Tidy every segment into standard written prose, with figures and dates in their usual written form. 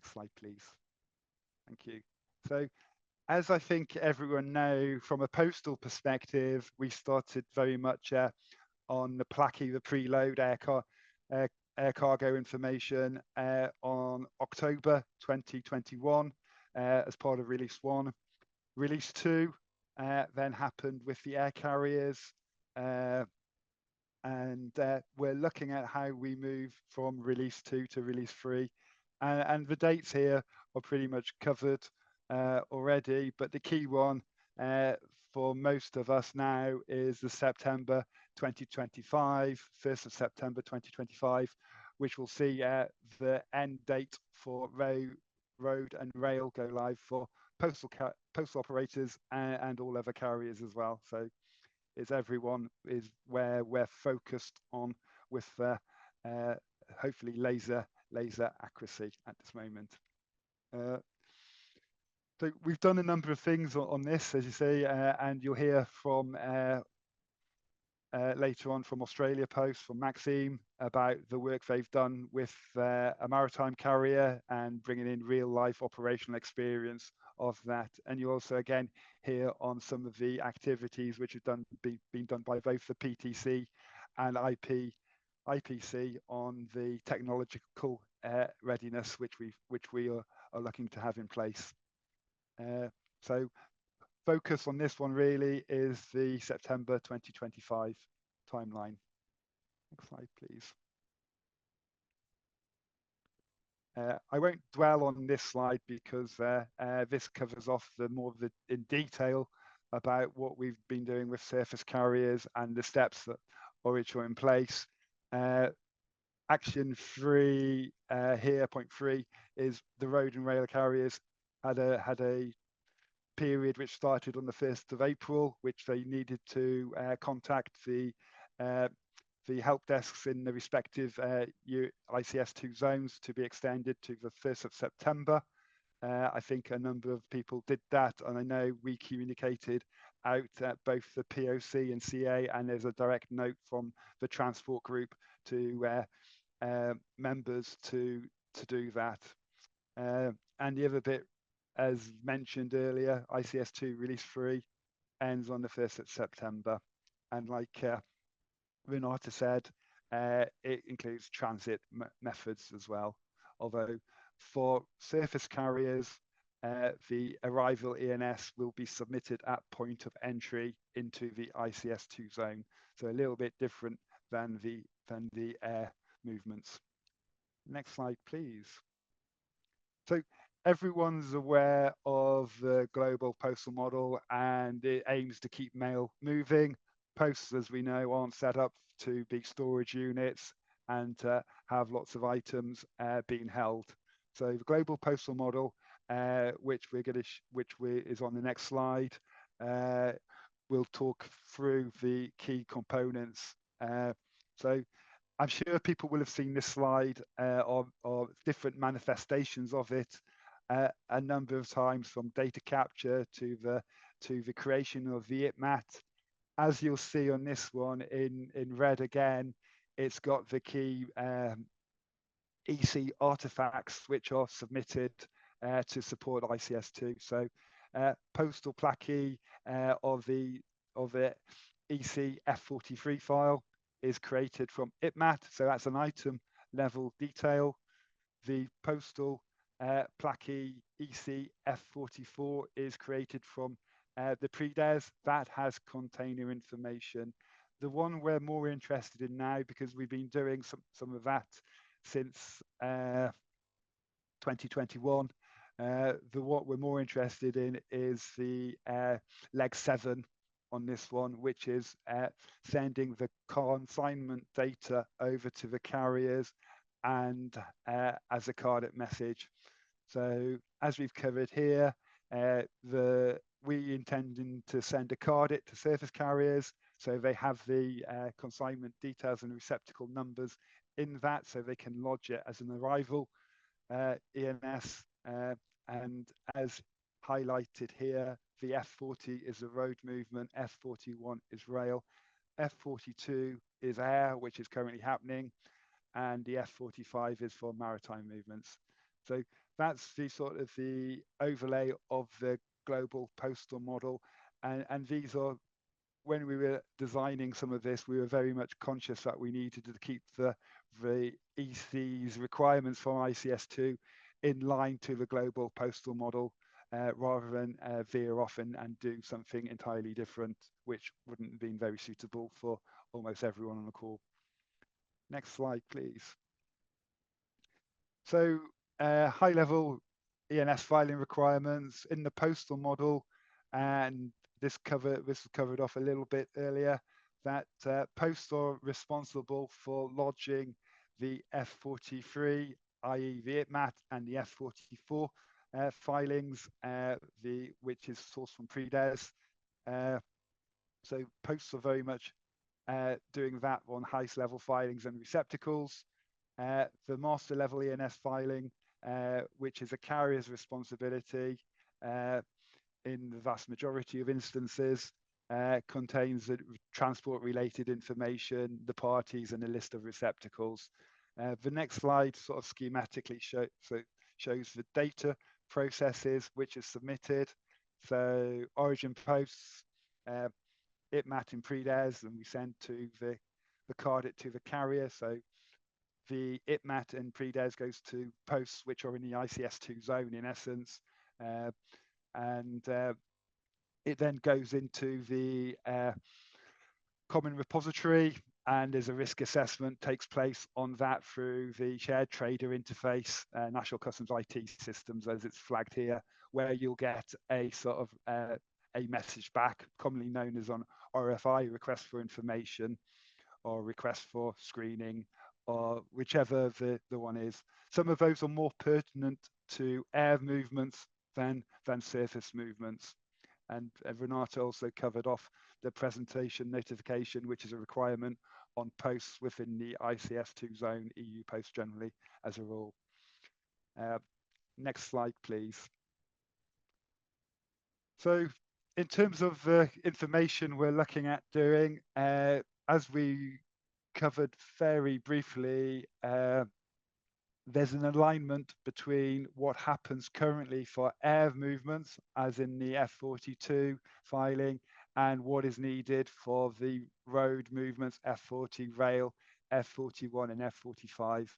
Next slide, please. Thank you. So, as I think everyone know, from a postal perspective, we started very much on the Placky, the preload air cargo information on October 2021 as part of Release 1. Release 2 then happened with the air carriers, and we're looking at how we move from Release 2 to Release 3. And the dates here are pretty much covered already, but the key one for most of us now is the September 2025, 1st of September 2025, which will see the end date for road and rail go live for postal operators and all other carriers as well. So it's everyone is where we're focused on with hopefully laser accuracy at this moment. So we've done a number of things on this, as you say, and you'll hear from later on from Australia Post, from Maxime, about the work they've done with a maritime carrier and bringing in real life operational experience of that. And you also again hear on some of the activities which have been done by both the PTC and IPC on the technological readiness which we are looking to have in place. So focus on this one really is the September 2025 timeline. Next slide, please. I won't dwell on this slide because this covers off in detail about what we've been doing with surface carriers and the steps that are in place. Action 3 here, point 3, is the road and rail carriers had a period which started on the 1st of April, which they needed to contact the help desks in the respective ICS2 zones to be extended to the 1st of September. I think a number of people did that, and I know we communicated out at both the POC and CA, and there's a direct note from the transport group to members to do that. And the other bit, as mentioned earlier, ICS2 Release 3 ends on the 1st of September. And like Renata said, it includes transit methods as well. Although for surface carriers, the arrival ENS will be submitted at point of entry into the ICS2 zone. So a little bit different than the air movements. Next slide, please. So everyone's aware of the global postal model, and it aims to keep mail moving. Posts, as we know, aren't set up to be storage units and to have lots of items being held. So the global postal model, which is on the next slide, we'll talk through the key components. So I'm sure people will have seen this slide of different manifestations of it a number of times, from data capture to the creation of the ITMAT. As you'll see on this one in red again, it's got the key EC artifacts which are submitted to support ICS2. So postal plaque of the EC F43 file is created from ITMAT, so that's an item level detail. The postal plaque EC F44 is created from the PREDES, that has container information. The one we're more interested in now, because we've been doing some of that since 2021, what we're more interested in is the leg 7 on this one, which is sending the consignment data over to the carriers and as a CARDIT message. So as we've covered here, we intending to send a CARDIT to surface carriers, so they have the consignment details and receptacle numbers in that, so they can lodge it as an arrival ENS. And as highlighted here, the F40 is a road movement, F41 is rail, F42 is air, which is currently happening, and the F45 is for maritime movements. So that's the sort of the overlay of the global postal model. And these are, when we were designing some of this, we were very much conscious that we needed to keep the EC's requirements from ICS2 in line to the global postal model, rather than veer off and do something entirely different, which wouldn't have been very suitable for almost everyone on the call. Next slide, please. So high level ENS filing requirements in the postal model, and this was covered off a little bit earlier, that posts are responsible for lodging the F43, i.e. the ITMAT, and the F44 filings, which is sourced from PREDES. So posts are very much doing that on highest level filings and receptacles. The master level ENS filing, which is a carrier's responsibility in the vast majority of instances, contains the transport related information, the parties, and a list of receptacles. The next slide sort of schematically shows the data processes which is submitted. So origin posts, ITMAT in PREDES, and we send to the CARDIT to the carrier. So the ITMAT and PREDES goes to posts which are in the ICS2 zone in essence, and it then goes into the common repository, and there's a risk assessment takes place on that through the shared trader interface, National Customs IT systems as it's flagged here, where you'll get a sort of a message back, commonly known as an RFI, request for information, or request for screening, or whichever the one is. Some of those are more pertinent to air movements than surface movements. And Renata also covered off the presentation notification, which is a requirement on posts within the ICS2 zone, EU posts generally as a rule. Next slide, please. So in terms of the information we're looking at doing, as we covered very briefly, there's an alignment between what happens currently for air movements, as in the F42 filing, and what is needed for the road movements, F40 rail, F41 and F45.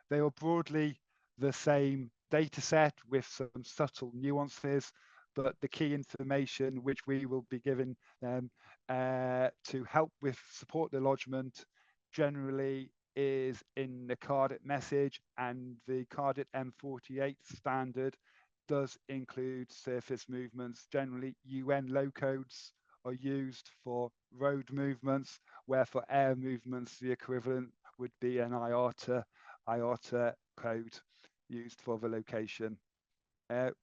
They are broadly the same data set with some subtle nuances, but the key information which we will be given them to help with support the lodgement generally is in the CARDIT message, and the CARDIT M48 standard does include surface movements. Generally, UN low codes are used for road movements, where for air movements, the equivalent would be an IATA code used for the location.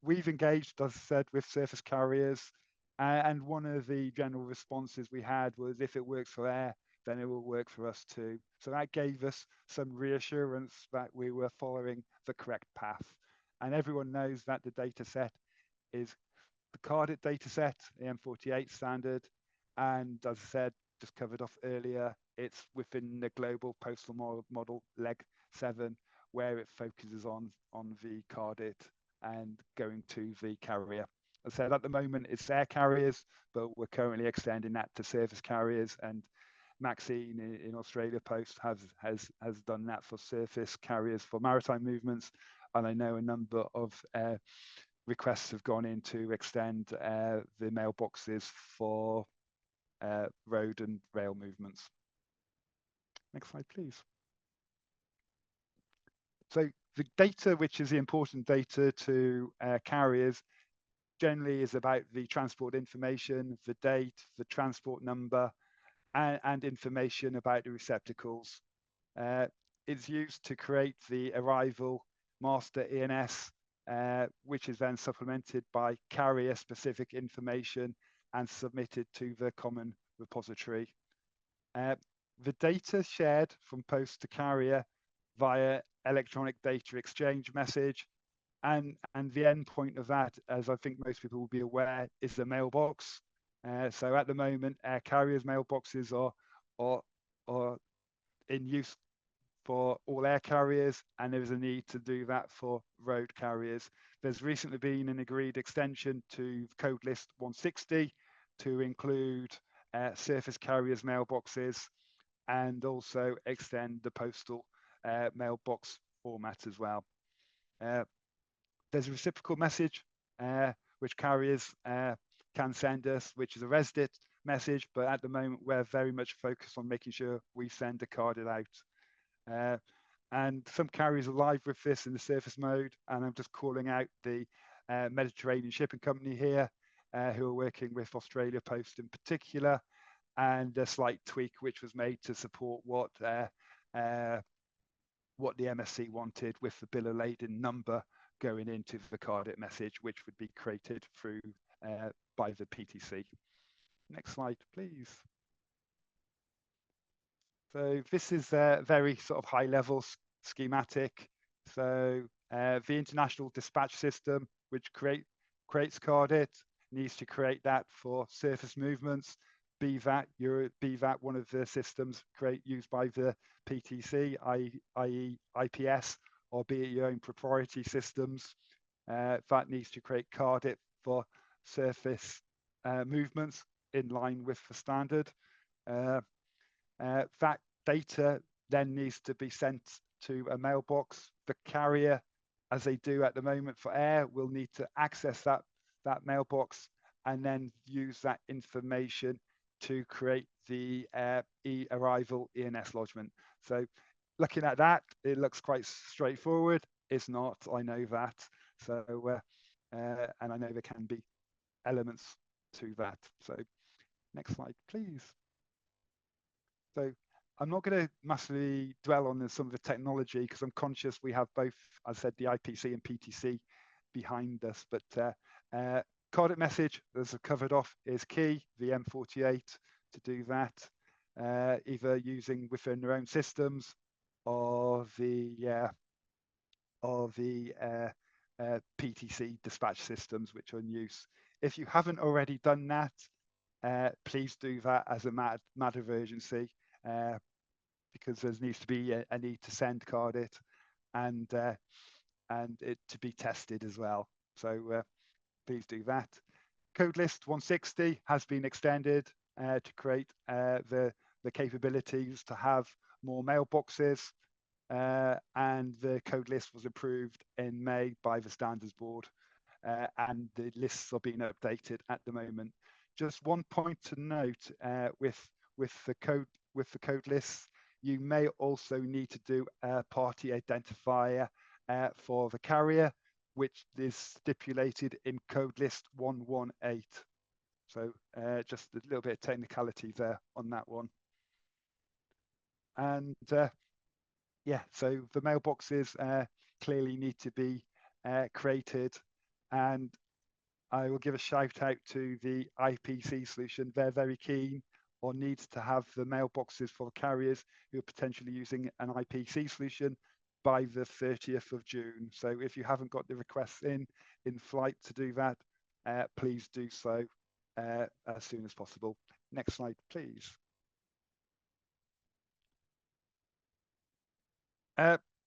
We've engaged, as I said, with surface carriers, and one of the general responses we had was, if it works for air, then it will work for us too. So that gave us some reassurance that we were following the correct path. And everyone knows that the data set is the CARDIT data set, the M48 standard. And as I said, just covered off earlier, it's within the global postal model leg 7, where it focuses on the CARDIT and going to the carrier. As I said, at the moment it's air carriers, but we're currently extending that to surface carriers, and Maxine in Australia Post has done that for surface carriers for maritime movements, and I know a number of requests have gone in to extend the mailboxes for road and rail movements. Next slide, please. So the data, which is the important data to carriers, generally is about the transport information, the date, the transport number, and information about the receptacles. It's used to create the arrival master ENS, which is then supplemented by carrier specific information and submitted to the common repository. The data shared from post to carrier via electronic data exchange message, and the endpoint of that, as I think most people will be aware, is the mailbox. So at the moment, carriers' mailboxes are in use for all air carriers, and there is a need to do that for road carriers. There's recently been an agreed extension to code list 160 to include surface carriers mailboxes, and also extend the postal mailbox format as well. There's a reciprocal message which carriers can send us, which is a ResDit message, but at the moment we're very much focused on making sure we send a CARDIT out. And some carriers are live with this in the surface mode, and I'm just calling out the Mediterranean Shipping Company here, who are working with Australia Post in particular, and a slight tweak which was made to support what the MSC wanted with the bill of lading number going into the CARDIT message, which would be created through by the PTC. Next slide, please. So this is a very sort of high level schematic. So the international dispatch system, which creates CARDIT, needs to create that for surface movements, be that one of the systems used by the PTC, i.e. IPS, or be it your own proprietary systems. That needs to create CARDIT for surface movements in line with the standard. That data then needs to be sent to a mailbox. The carrier, as they do at the moment for air, will need to access that mailbox and then use that information to create the arrival ENS lodgement. So looking at that, it looks quite straightforward. It's not, I know that. So, and I know there can be elements to that. So next slide, please. So I'm not going to massively dwell on some of the technology because I'm conscious we have both, as I said, the IPC and PTC behind us. But CARDIT message, as I've covered off, is key, the M48 to do that, either using within their own systems or the PTC dispatch systems which are in use. If you haven't already done that, please do that as a matter of urgency, because there needs to be a need to send CARDIT and it to be tested as well. So please do that. Code list 160 has been extended to create the capabilities to have more mailboxes, and the code list was approved in May by the Standards Board, and the lists are being updated at the moment. Just one point to note with the code lists, you may also need to do a party identifier for the carrier, which is stipulated in code list 118. So just a little bit of technicality there on that one. And yeah, so the mailboxes clearly need to be created, and I will give a shout out to the IPC solution. They're very keen or needs to have the mailboxes for carriers who are potentially using an IPC solution by the 30th of June. So if you haven't got the requests in flight to do that, please do so as soon as possible. Next slide, please.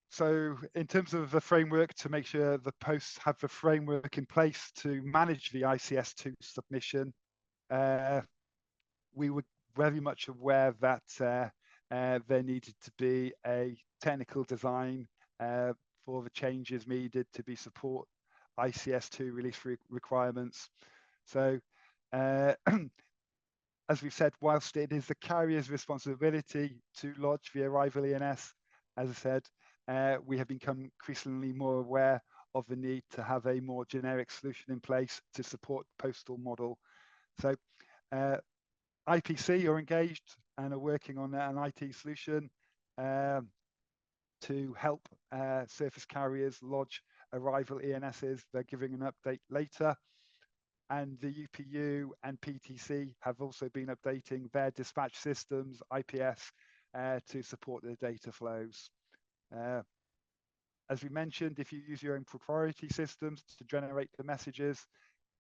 So in terms of the framework, to make sure the posts have the framework in place to manage the ICS2 submission, we were very much aware that there needed to be a technical design for the changes needed to be support ICS2 release requirements. So as we've said, whilst it is the carrier's responsibility to lodge the arrival ENS, as I said, we have become increasingly more aware of the need to have a more generic solution in place to support the postal model. So IPC are engaged and are working on an IT solution to help surface carriers lodge arrival ENSs. They're giving an update later. And the UPU and PTC have also been updating their dispatch systems, IPS, to support the data flows. As we mentioned, if you use your own proprietary systems to generate the messages,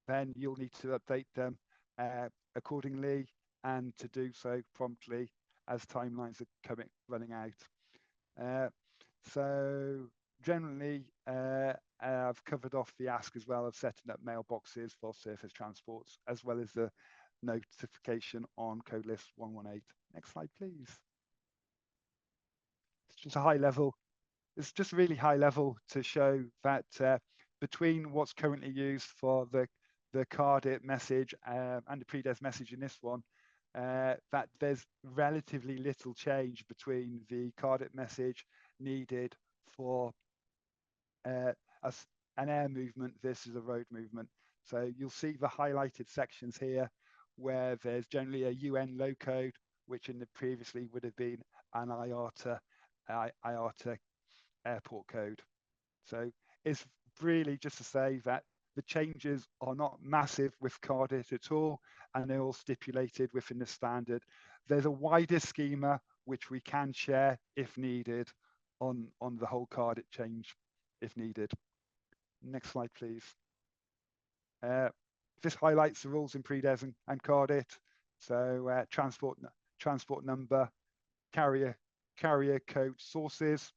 then you'll need to update them accordingly, and to do so promptly as timelines are running out. So generally, I've covered off the ask as well of setting up mailboxes for surface transports, as well as the notification on code list 118. Next slide, please. It's just a high level. It's just really high level to show that between what's currently used for the CARDIT message and the pre-des message in this one, that there's relatively little change between the CARDIT message needed for an air movement versus a road movement. So you'll see the highlighted sections here where there's generally a UN low code, which in the previously would have been an IATA airport code. So it's really just to say that the changes are not massive with CARDIT at all, and they're all stipulated within the standard. There's a wider schema which we can share if needed on the whole CARDIT change if needed. Next slide, please. This highlights the rules in pre-des and CARDIT. So transport number, carrier code sources,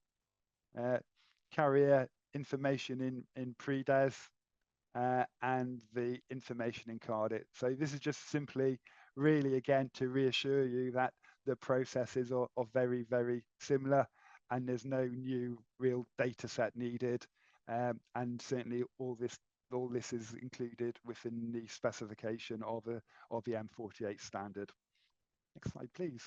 carrier information in pre-des, and the information in CARDIT. So this is just simply really, again, to reassure you that the processes are very, very similar, and there's no new real data set needed. And certainly all this is included within the specification of the M48 standard. Next slide, please.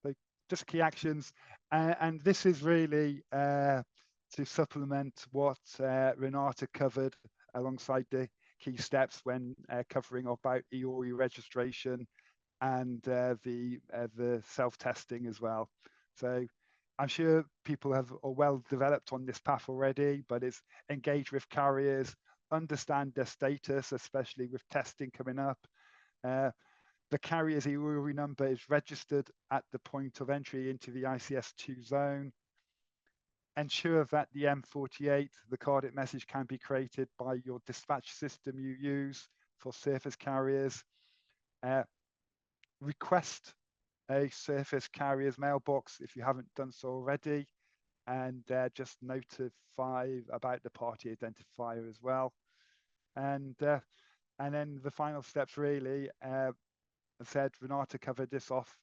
So just key actions, and this is really to supplement what Renata covered alongside the key steps when covering about EORI registration and the self-testing as well. So I'm sure people are well developed on this path already, but it's engage with carriers, understand their status, especially with testing coming up. The carrier's EORI number is registered at the point of entry into the ICS2 zone. Ensure that the M48, the CARDIT message, can be created by your dispatch system you use for surface carriers. Request a surface carrier's mailbox if you haven't done so already, and just notify about the party identifier as well. And then the final steps really, as I said, Renata covered this off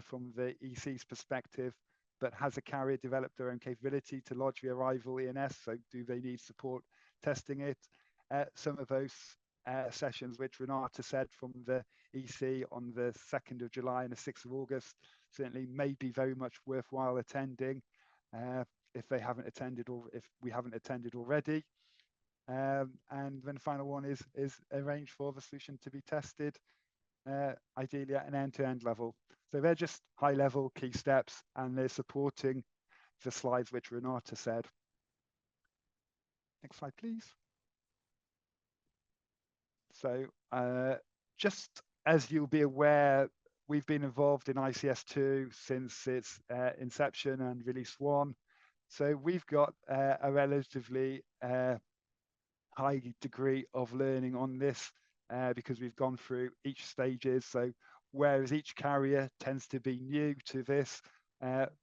from the EC's perspective, but has a carrier developed their own capability to lodge the arrival ENS? So do they need support testing it? Some of those sessions which Renata said from the EC on the 2nd of July and the 6th of August certainly may be very much worthwhile attending if they haven't attended, or if we haven't attended already. And then the final one is arrange for the solution to be tested, ideally at an end-to-end level. So they're just high-level key steps, and they're supporting the slides which Renata said. Next slide, please. So just as you'll be aware, we've been involved in ICS2 since its inception and release 1. So we've got a relatively high degree of learning on this because we've gone through each stages. So whereas each carrier tends to be new to this,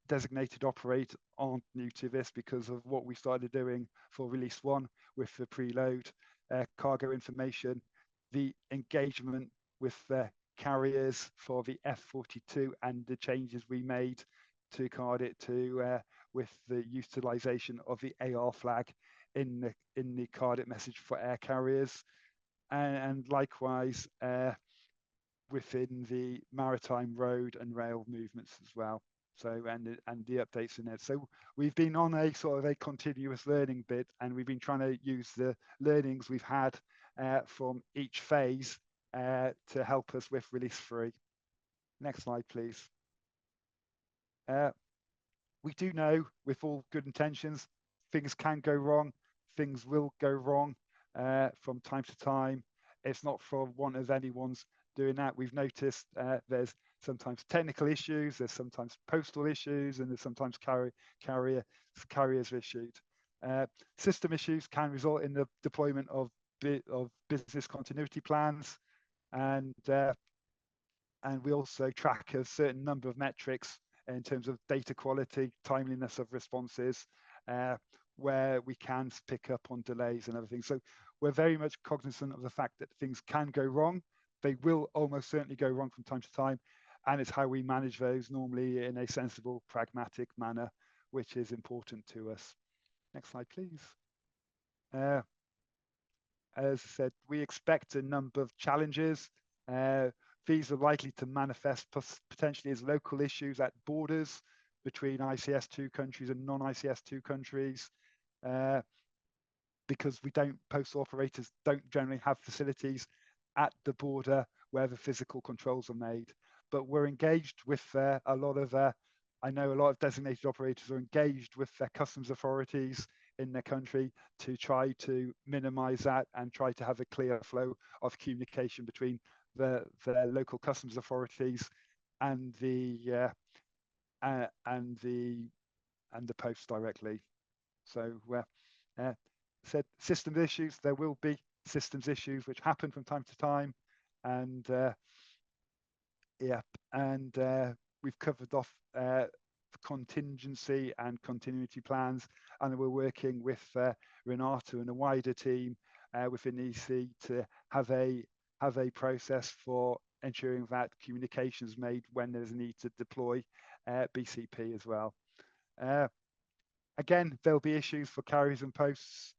designated operate aren't new to this because of what we started doing for release 1 with the preload cargo information, the engagement with the carriers for the F42, and the changes we made to CARDIT with the utilization of the AR flag in the CARDIT message for air carriers, and likewise within the maritime, road and rail movements as well. So and the updates in it. So we've been on a sort of a continuous learning bit, and we've been trying to use the learnings we've had from each phase to help us with release 3. Next slide, please. We do know, with all good intentions, things can go wrong. Things will go wrong from time to time. It's not for want of anyone's doing that. We've noticed there's sometimes technical issues, there's sometimes postal issues, and there's sometimes carriers issued. System issues can result in the deployment of business continuity plans, and we also track a certain number of metrics in terms of data quality, timeliness of responses, where we can pick up on delays and everything. So we're very much cognizant of the fact that things can go wrong. They will almost certainly go wrong from time to time, and it's how we manage those normally in a sensible, pragmatic manner, which is important to us. Next slide, please. As I said, we expect a number of challenges. These are likely to manifest potentially as local issues at borders between ICS2 countries and non-ICS2 countries, because postal operators don't generally have facilities at the border where the physical controls are made. But we're engaged with a lot of, I know a lot of designated operators are engaged with their customs authorities in their country to try to minimize that and try to have a clear flow of communication between the local customs authorities and the post directly. So said systems issues, there will be systems issues which happen from time to time, and we've covered off contingency and continuity plans, and we're working with Renata and a wider team within EC to have a process for ensuring that communication is made when there's a need to deploy BCP as well. Again, there'll be issues for carriers and posts,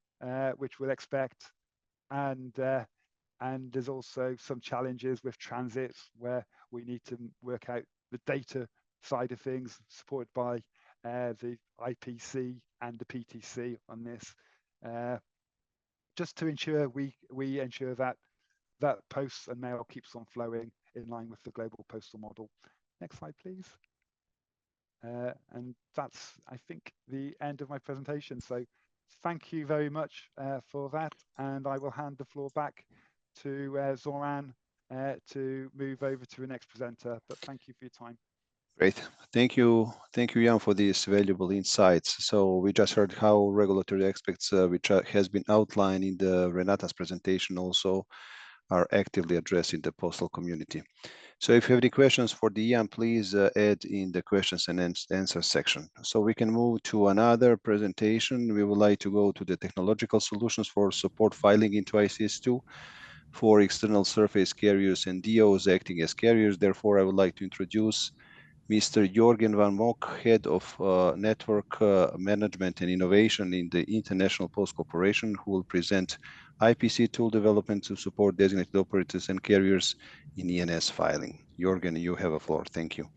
which we'll expect, and there's also some challenges with transits where we need to work out the data side of things, supported by the IPC and the PTC on this, just to ensure we ensure that posts and mail keeps on flowing in line with the global postal model. Next slide, please. And that's, I think, the end of my presentation. So thank you very much for that, and I will hand the floor back to Zoran to move over to the next presenter. But thank you for your time. Great. Thank you, Jan, for these valuable insights. So we just heard how regulatory aspects, which has been outlined in the Renata's presentation, also are actively addressed in the postal community. So if you have any questions for Jan, please add in the questions and answer section. So we can move to another presentation. We would like to go to the technological solutions for support filing into ICS2 for external surface carriers and DOs acting as carriers. Therefore, I would like to introduce Mr. Jorgen van Mok, Head of Network Management and Innovation in the International Post Corporation, who will present IPC tool development to support designated operators and carriers in ENS filing. Jorgen, you have a floor. Thank you.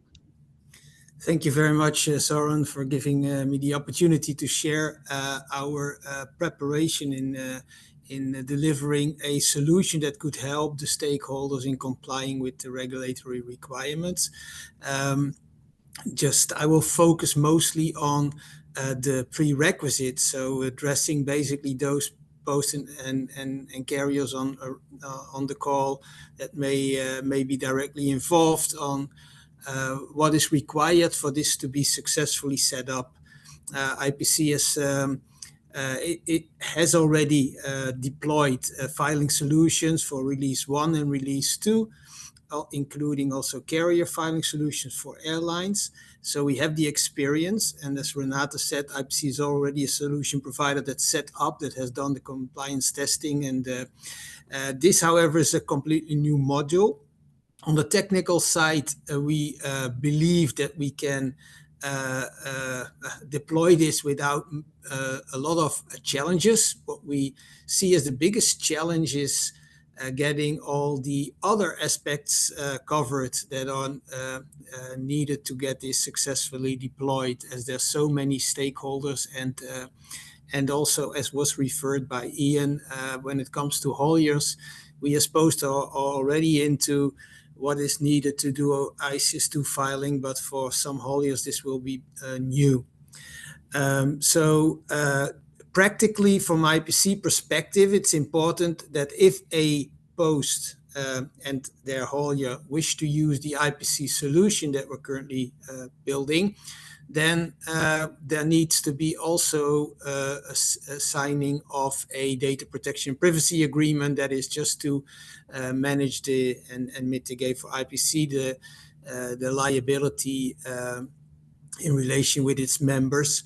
Thank you very much, Soren, for giving me the opportunity to share our preparation in delivering a solution that could help the stakeholders in complying with the regulatory requirements. I will focus mostly on the prerequisites, so addressing basically those posts and carriers on the call that may be directly involved on what is required for this to be successfully set up. IPC has already deployed filing solutions for Release 1 and Release 2, including also carrier filing solutions for airlines. So we have the experience, and as Renata said, IPC is already a solution provider that's set up, that has done the compliance testing, and this, however, is a completely new module. On the technical side, we believe that we can deploy this without a lot of challenges. What we see as the biggest challenge is getting all the other aspects covered that are needed to get this successfully deployed, as there's so many stakeholders, and also, as was referred by Ian, when it comes to hauliers, we are supposed to already into what is needed to do ICS2 filing, but for some hauliers this will be new. Practically, from IPC perspective, it's important that if a post and their haulier wish to use the IPC solution that we're currently building, then there needs to be also a signing of a data protection privacy agreement that is just to manage and mitigate for IPC the liability in relation with its members.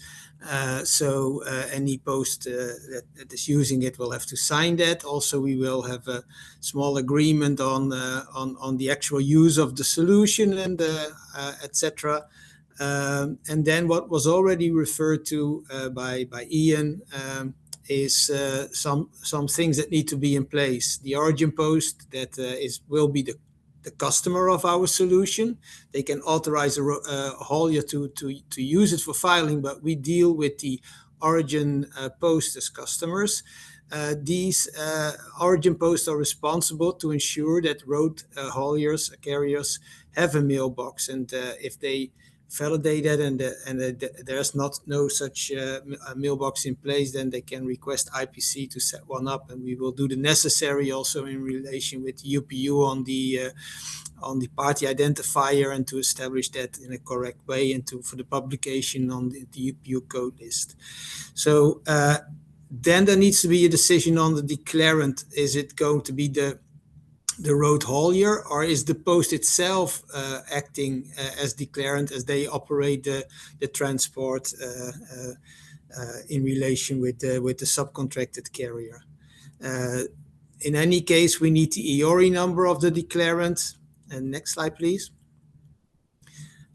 So any post that is using it will have to sign that. Also, we will have a small agreement on the actual use of the solution and etc. And then what was already referred to by Ian is some things that need to be in place. The origin post that will be the customer of our solution. They can authorize a haulier to use it for filing, but we deal with the origin post as customers. These origin posts are responsible to ensure that road hauliers, carriers have a mailbox, and if they validate that and there's no such mailbox in place, then they can request IPC to set one up, and we will do the necessary also in relation with UPU on the party identifier and to establish that in a correct way and for the publication on the UPU code list. So then there needs to be a decision on the declarant. Is it going to be the road haulier, or is the post itself acting as declarant as they operate the transport in relation with the subcontracted carrier? In any case, we need the EORI number of the declarant. And next slide, please.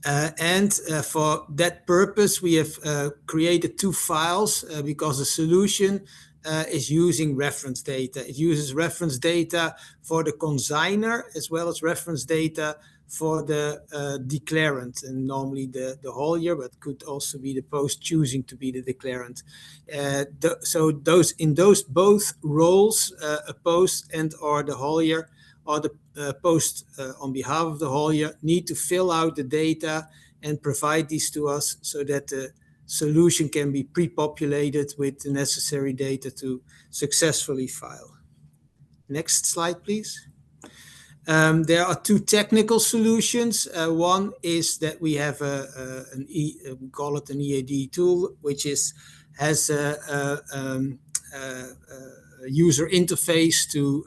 And for that purpose, we have created two files because the solution is using reference data. It uses reference data for the consigner as well as reference data for the declarant, and normally the haulier, but could also be the post choosing to be the declarant. So in those both roles, a post and or the haulier or the post on behalf of the haulier need to fill out the data and provide these to us so that the solution can be pre-populated with the necessary data to successfully file. Next slide, please. There are two technical solutions. One is that we have we call it an EAD tool, which has a user interface to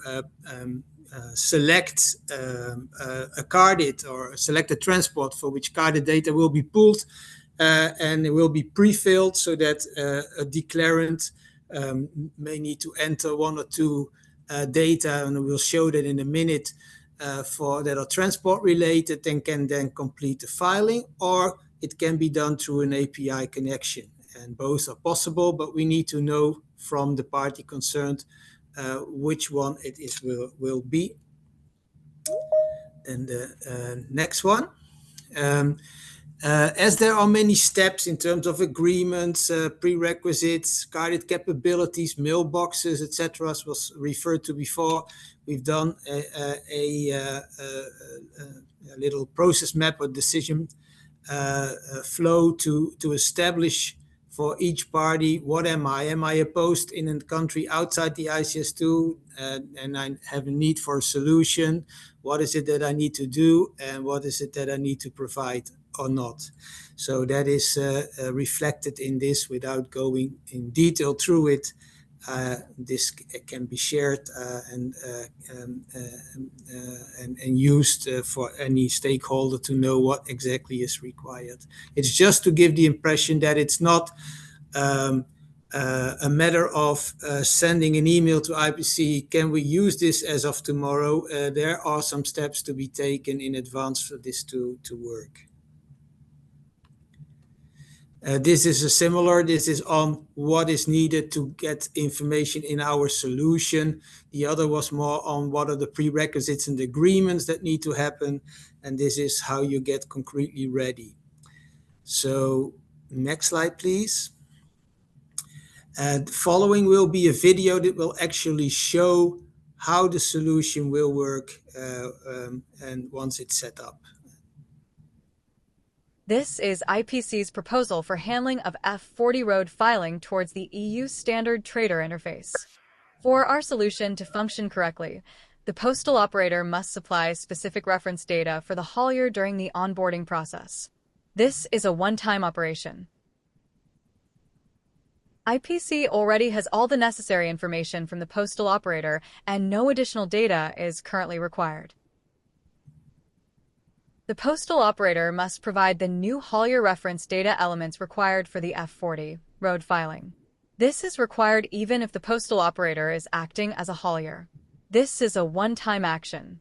select a CARDIT or select a transport for which CARDIT data will be pulled, and it will be pre-filled so that a declarant may need to enter one or two data, and we'll show that in a minute, for that are transport related, and can then complete the filing, or it can be done through an API connection. And both are possible, but we need to know from the party concerned which one it is will be. And the next one. As there are many steps in terms of agreements, prerequisites, CARDIT capabilities, mailboxes, etc., as was referred to before, we've done a little process map or decision flow to establish for each party, what am I? Am I a post in a country outside the ICS2 and I have a need for a solution? What is it that I need to do, and what is it that I need to provide or not? So that is reflected in this without going in detail through it. This can be shared and used for any stakeholder to know what exactly is required. It's just to give the impression that it's not a matter of sending an email to IPC, can we use this as of tomorrow? There are some steps to be taken in advance for this to work. This is on what is needed to get information in our solution. The other was more on what are the prerequisites and agreements that need to happen. And this is how you get concretely ready. So next slide, please. Following will be a video that will actually show how the solution will work and once it's set up. This is IPC's proposal for handling of F40 road filing towards the EU standard trader interface. For our solution to function correctly, the postal operator must supply specific reference data for the haulier during the onboarding process. This is a one-time operation. IPC already has all the necessary information from the postal operator, and no additional data is currently required. The postal operator must provide the new haulier reference data elements required for the F40 road filing. This is required even if the postal operator is acting as a haulier. This is a one-time action.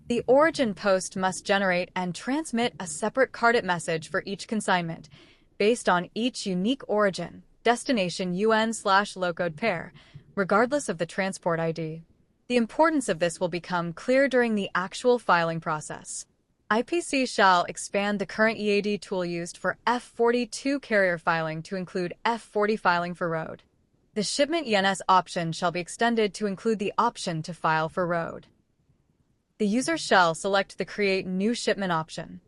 The origin post must generate and transmit a separate CARDIT message for each consignment, based on each unique origin, destination UN/locode pair, regardless of the transport ID. The importance of this will become clear during the actual filing process. IPC shall expand the current EAD tool used for F42 carrier filing to include F40 filing for road. The shipment ENS option shall be extended to include the option to file for road. The user shall select the Create New Shipment option.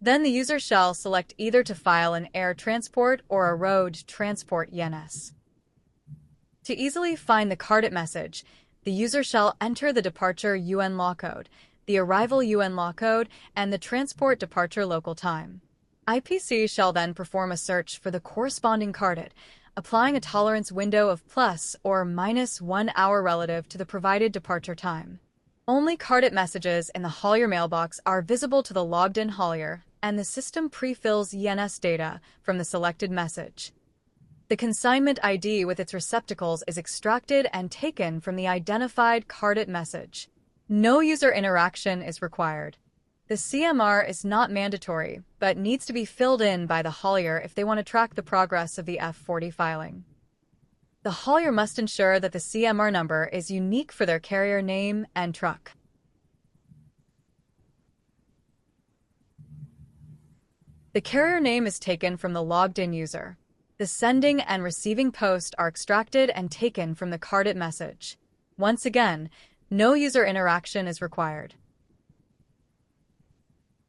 Then the user shall select either to file an air transport or a road transport ENS. To easily find the CARDIT message, the user shall enter the departure UN law code, the arrival UN law code, and the transport departure local time. IPC shall then perform a search for the corresponding CARDIT, applying a tolerance window of plus or minus 1 hour relative to the provided departure time. Only CARDIT messages in the haulier mailbox are visible to the logged-in haulier, and the system pre-fills ENS data from the selected message. The consignment ID with its receptacles is extracted and taken from the identified CARDIT message. No user interaction is required. The CMR is not mandatory, but needs to be filled in by the haulier if they want to track the progress of the F40 filing. The haulier must ensure that the CMR number is unique for their carrier name and truck. The carrier name is taken from the logged-in user. The sending and receiving post are extracted and taken from the CARDIT message. Once again, no user interaction is required.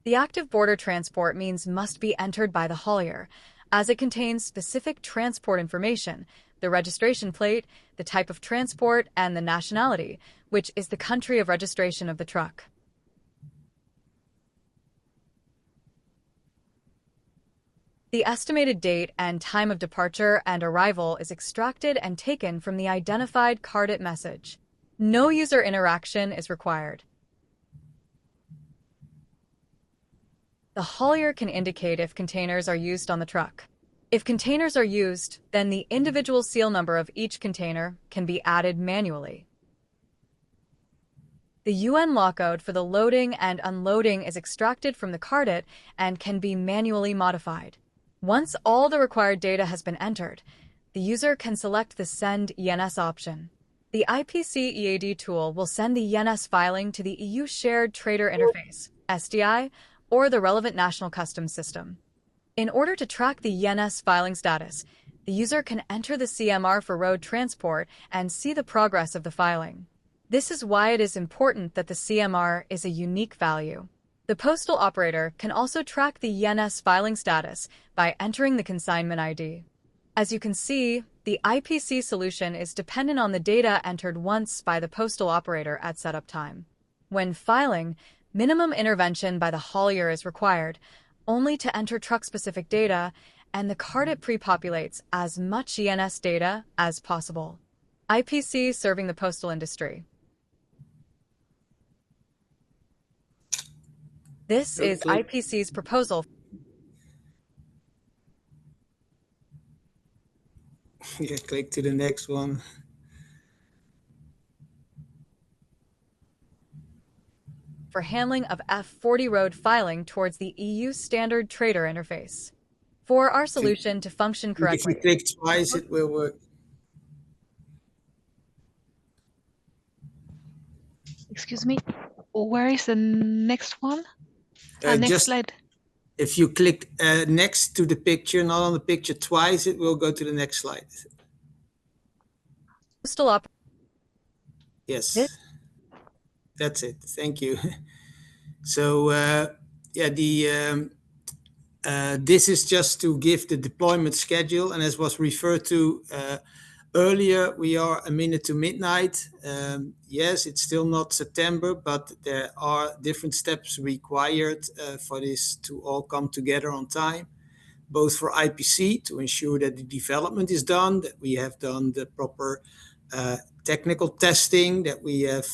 The active border transport means must be entered by the haulier, as it contains specific transport information, the registration plate, the type of transport, and the nationality, which is the country of registration of the truck. The estimated date and time of departure and arrival is extracted and taken from the identified CARDIT message. No user interaction is required. The haulier can indicate if containers are used on the truck. If containers are used, then the individual seal number of each container can be added manually. The UN law code for the loading and unloading is extracted from the CARDIT and can be manually modified. Once all the required data has been entered, the user can select the Send ENS option. The IPC EAD tool will send the ENS filing to the EU Shared Trader Interface, SDI, or the relevant national customs system. In order to track the ENS filing status, the user can enter the CMR for road transport and see the progress of the filing. This is why it is important that the CMR is a unique value. The postal operator can also track the ENS filing status by entering the consignment ID. As you can see, the IPC solution is dependent on the data entered once by the postal operator at setup time. When filing, minimum intervention by the haulier is required, only to enter truck-specific data, and the CARDIT pre-populates as much ENS data as possible. IPC serving the postal industry. This is IPC's proposal. Yeah, click to the next one. For handling of F40 road filing towards the EU standard trader interface. For our solution to function correctly. If you click twice, it will work. Excuse me, where is the next one? Next slide. If you click next to the picture, not on the picture twice, it will go to the next slide. Yes, that's it. Thank you. So yeah, this is just to give the deployment schedule, and as was referred to earlier, we are a minute to midnight. Yes, it's still not September, but there are different steps required for this to all come together on time, both for IPC to ensure that the development is done, that we have done the proper technical testing, that we have,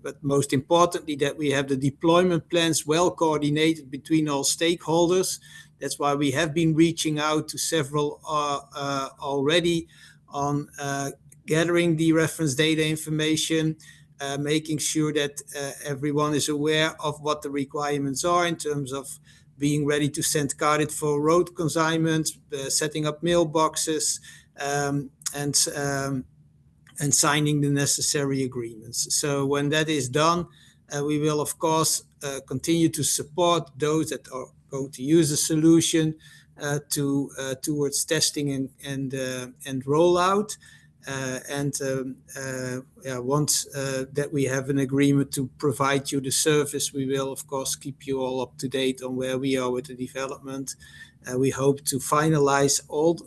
but most importantly, that we have the deployment plans well coordinated between all stakeholders. That's why we have been reaching out to several already on gathering the reference data information, making sure that everyone is aware of what the requirements are in terms of being ready to send CARDIT for road consignments, setting up mailboxes, and signing the necessary agreements. So when that is done, we will, of course, continue to support those that are going to use the solution towards testing and rollout. Once that we have an agreement to provide you the service, we will, of course, keep you all up to date on where we are with the development. We hope to finalize all.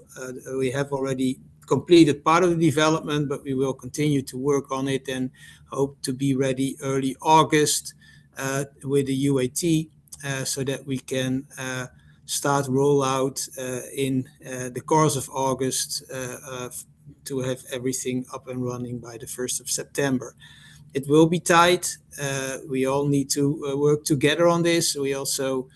We have already completed part of the development, but we will continue to work on it and hope to be ready early August with the UAT, so that we can start rollout in the course of August to have everything up and running by the 1st of September. It will be tight. We all need to work together on this. We also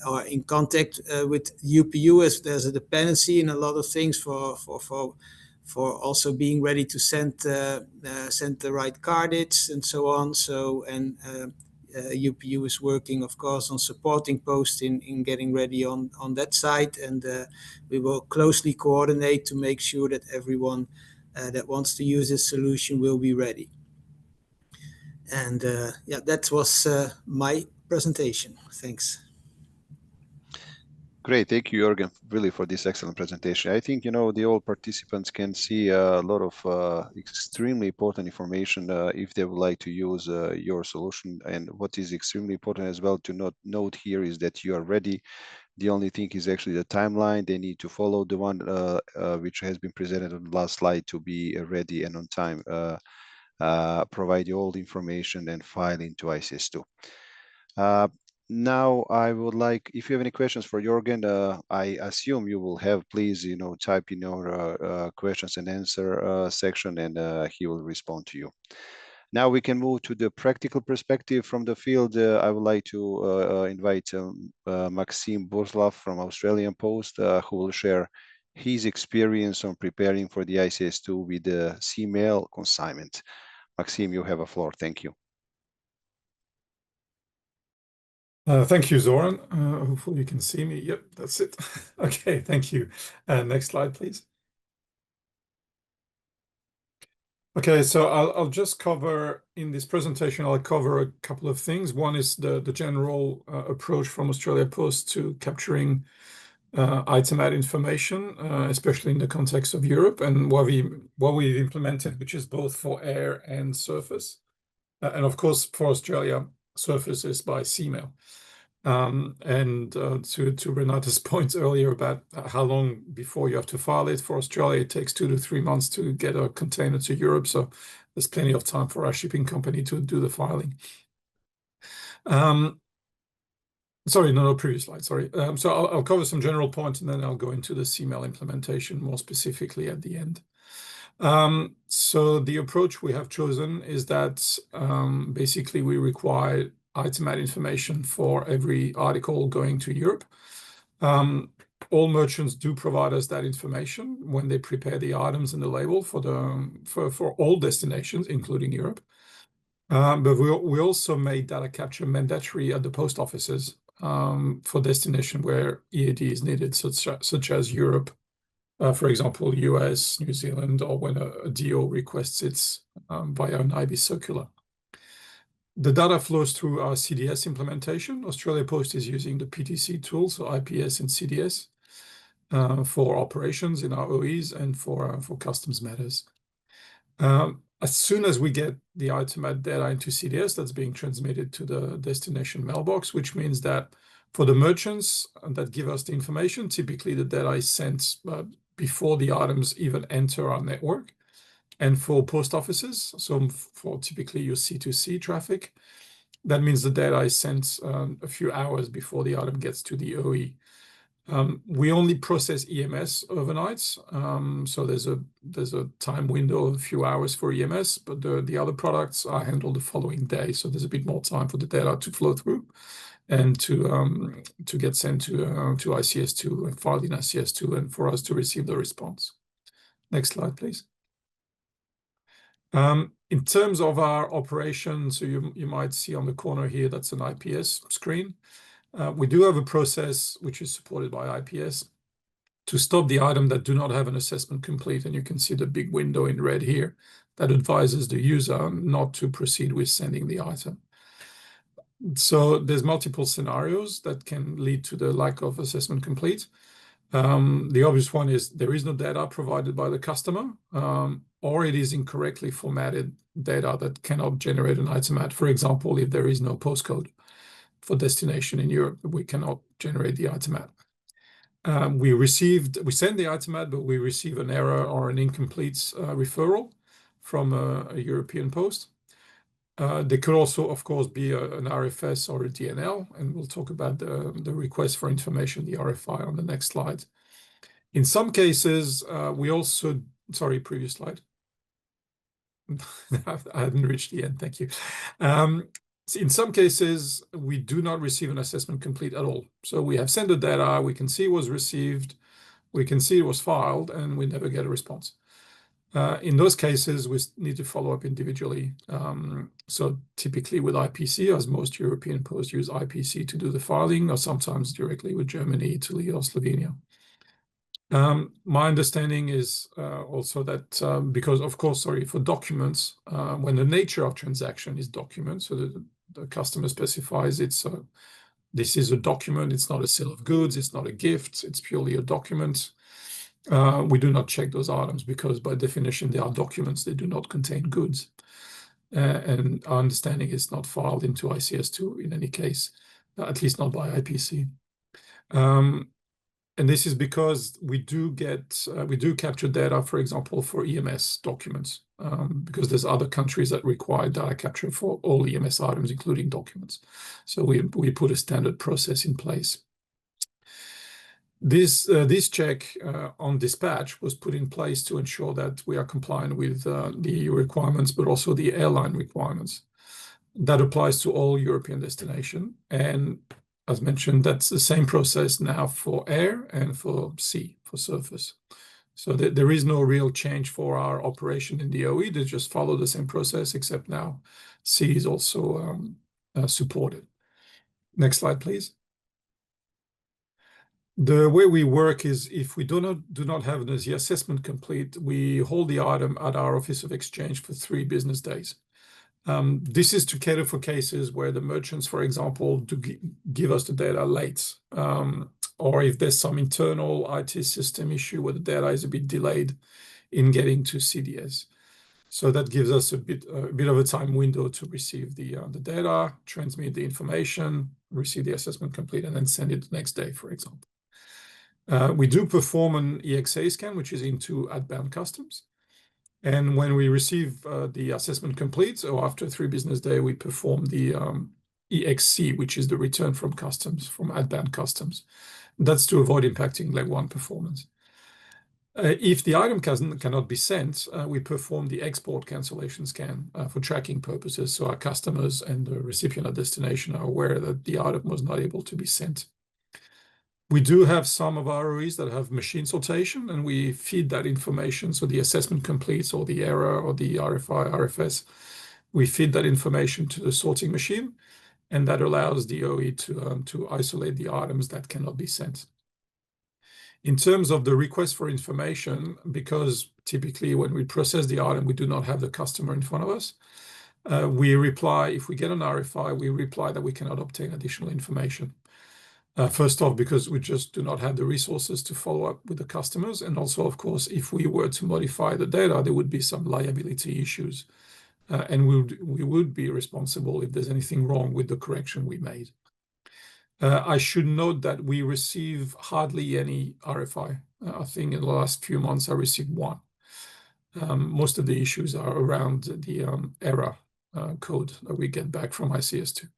are in contact with UPU, as there's a dependency in a lot of things for also being ready to send the right CARDITs and so on. So, and UPU is working, of course, on supporting Post in getting ready on that side, and we will closely coordinate to make sure that everyone that wants to use this solution will be ready. And yeah, that was my presentation. Thanks. Great, thank you, Jürgen, really for this excellent presentation. I think, the all participants can see a lot of extremely important information if they would like to use your solution. And what is extremely important as well to note here is that you are ready. The only thing is actually the timeline. They need to follow the one which has been presented on the last slide to be ready and on time. Provide you all the information and file into ISC2. Now, I would like, if you have any questions for Jürgen, I assume you will have, please, type in your questions and answer section, and he will respond to you. Now we can move to the practical perspective from the field. I would like to invite Maxime Bourslav from Australian Post, who will share his experience on preparing for the ISC2 with the C-mail consignment. Maxime, you have a floor. Thank you. Thank you, Zoran. Hopefully you can see me. Yep, that's it. Okay, thank you. Next slide, please. Okay, so I'll just cover, in this presentation, I'll cover a couple of things. One is the general approach from Australia Post to capturing item ad information, especially in the context of Europe, and what we implemented, which is both for air and surface. And of course, for Australia, surface is by C-mail. To Renata's point earlier about how long before you have to file it, for Australia, it takes 2 to 3 months to get a container to Europe. So there's plenty of time for our shipping company to do the filing. Sorry, no, previous slide, sorry. So I'll cover some general points, and then I'll go into the C-mail implementation more specifically at the end. So the approach we have chosen is that basically we require item ad information for every article going to Europe. All merchants do provide us that information when they prepare the items and the label for all destinations, including Europe. But we also made data capture mandatory at the post offices for destination where EAD is needed, such as Europe, for example, US, New Zealand, or when a DO requests it via an IB circular. The data flows through our CDS implementation. Australia Post is using the PTC tools, so IPS and CDS, for operations in our OEs and for customs matters. As soon as we get the item ad data into CDS, that's being transmitted to the destination mailbox, which means that for the merchants that give us the information, typically the data is sent before the items even enter our network. And for post offices, so for typically your C2C traffic, that means the data is sent a few hours before the item gets to the OE. We only process EMS overnights, so there's a time window of a few hours for EMS, but the other products are handled the following day, so there's a bit more time for the data to flow through and to get sent to ICS2 and filed in ICS2 and for us to receive the response. Next slide, please. In terms of our operations, so you might see on the corner here, that's an IPS screen. We do have a process which is supported by IPS to stop the item that do not have an assessment complete. And you can see the big window in red here that advises the user not to proceed with sending the item. So there's multiple scenarios that can lead to the lack of assessment complete. The obvious one is there is no data provided by the customer, or it is incorrectly formatted data that cannot generate an item at. For example, if there is no postcode for destination in Europe, we cannot generate the item at. We send the item at, but we receive an error or an incomplete referral from a European post. There could also, of course, be an RFS or a DNL, and we'll talk about the request for information, the RFI, on the next slide. In some cases, we also, sorry, previous slide. I hadn't reached the end, thank you. In some cases, we do not receive an assessment complete at all. So we have sent the data, we can see it was received, we can see it was filed, and we never get a response. In those cases, we need to follow up individually. So typically with IPC, as most European posts use IPC to do the filing, or sometimes directly with Germany, Italy, or Slovenia. My understanding is also that because, of course, sorry, for documents, when the nature of transaction is document, so the customer specifies this is a document, it's not a sale of goods, it's not a gift, it's purely a document. We do not check those items because by definition, they are documents, they do not contain goods. And our understanding is not filed into ICS2 in any case, at least not by IPC. And this is because we do capture data, for example, for EMS documents, because there's other countries that require data capture for all EMS items, including documents. So we put a standard process in place. This check on dispatch was put in place to ensure that we are compliant with the EU requirements, but also the airline requirements. That applies to all European destination. And as mentioned, that's the same process now for air and for sea, for surface. So there is no real change for our operation in the OE. They just follow the same process, except now sea is also supported. Next slide, please. The way we work is if we do not have the assessment complete, we hold the item at our Office of Exchange for 3 business days. This is to cater for cases where the merchants, for example, do give us the data late, or if there's some internal IT system issue where the data is a bit delayed in getting to CDS. So that gives us a bit of a time window to receive the data, transmit the information, receive the assessment complete, and then send it the next day, for example. We do perform an EXA scan, which is into outbound customs. And when we receive the assessment complete, or after 3 business days, we perform the EXC, which is the return from customs, from outbound customs. That's to avoid impacting leg 1 performance. If the item cannot be sent, we perform the export cancellation scan for tracking purposes, so our customers and the recipient at destination are aware that the item was not able to be sent. We do have some of our OEs that have machine sortation, and we feed that information. So the assessment completes, or the error, or the RFI, RFS, we feed that information to the sorting machine, and that allows the OE to isolate the items that cannot be sent. In terms of the request for information, because typically when we process the item, we do not have the customer in front of us, we reply, if we get an RFI, we reply that we cannot obtain additional information. First off, because we just do not have the resources to follow up with the customers. And also, of course, if we were to modify the data, there would be some liability issues. And we would be responsible if there's anything wrong with the correction we made. I should note that we receive hardly any RFI. I think in the last few months, I received 1. Most of the issues are around the error code that we get back from ICS2.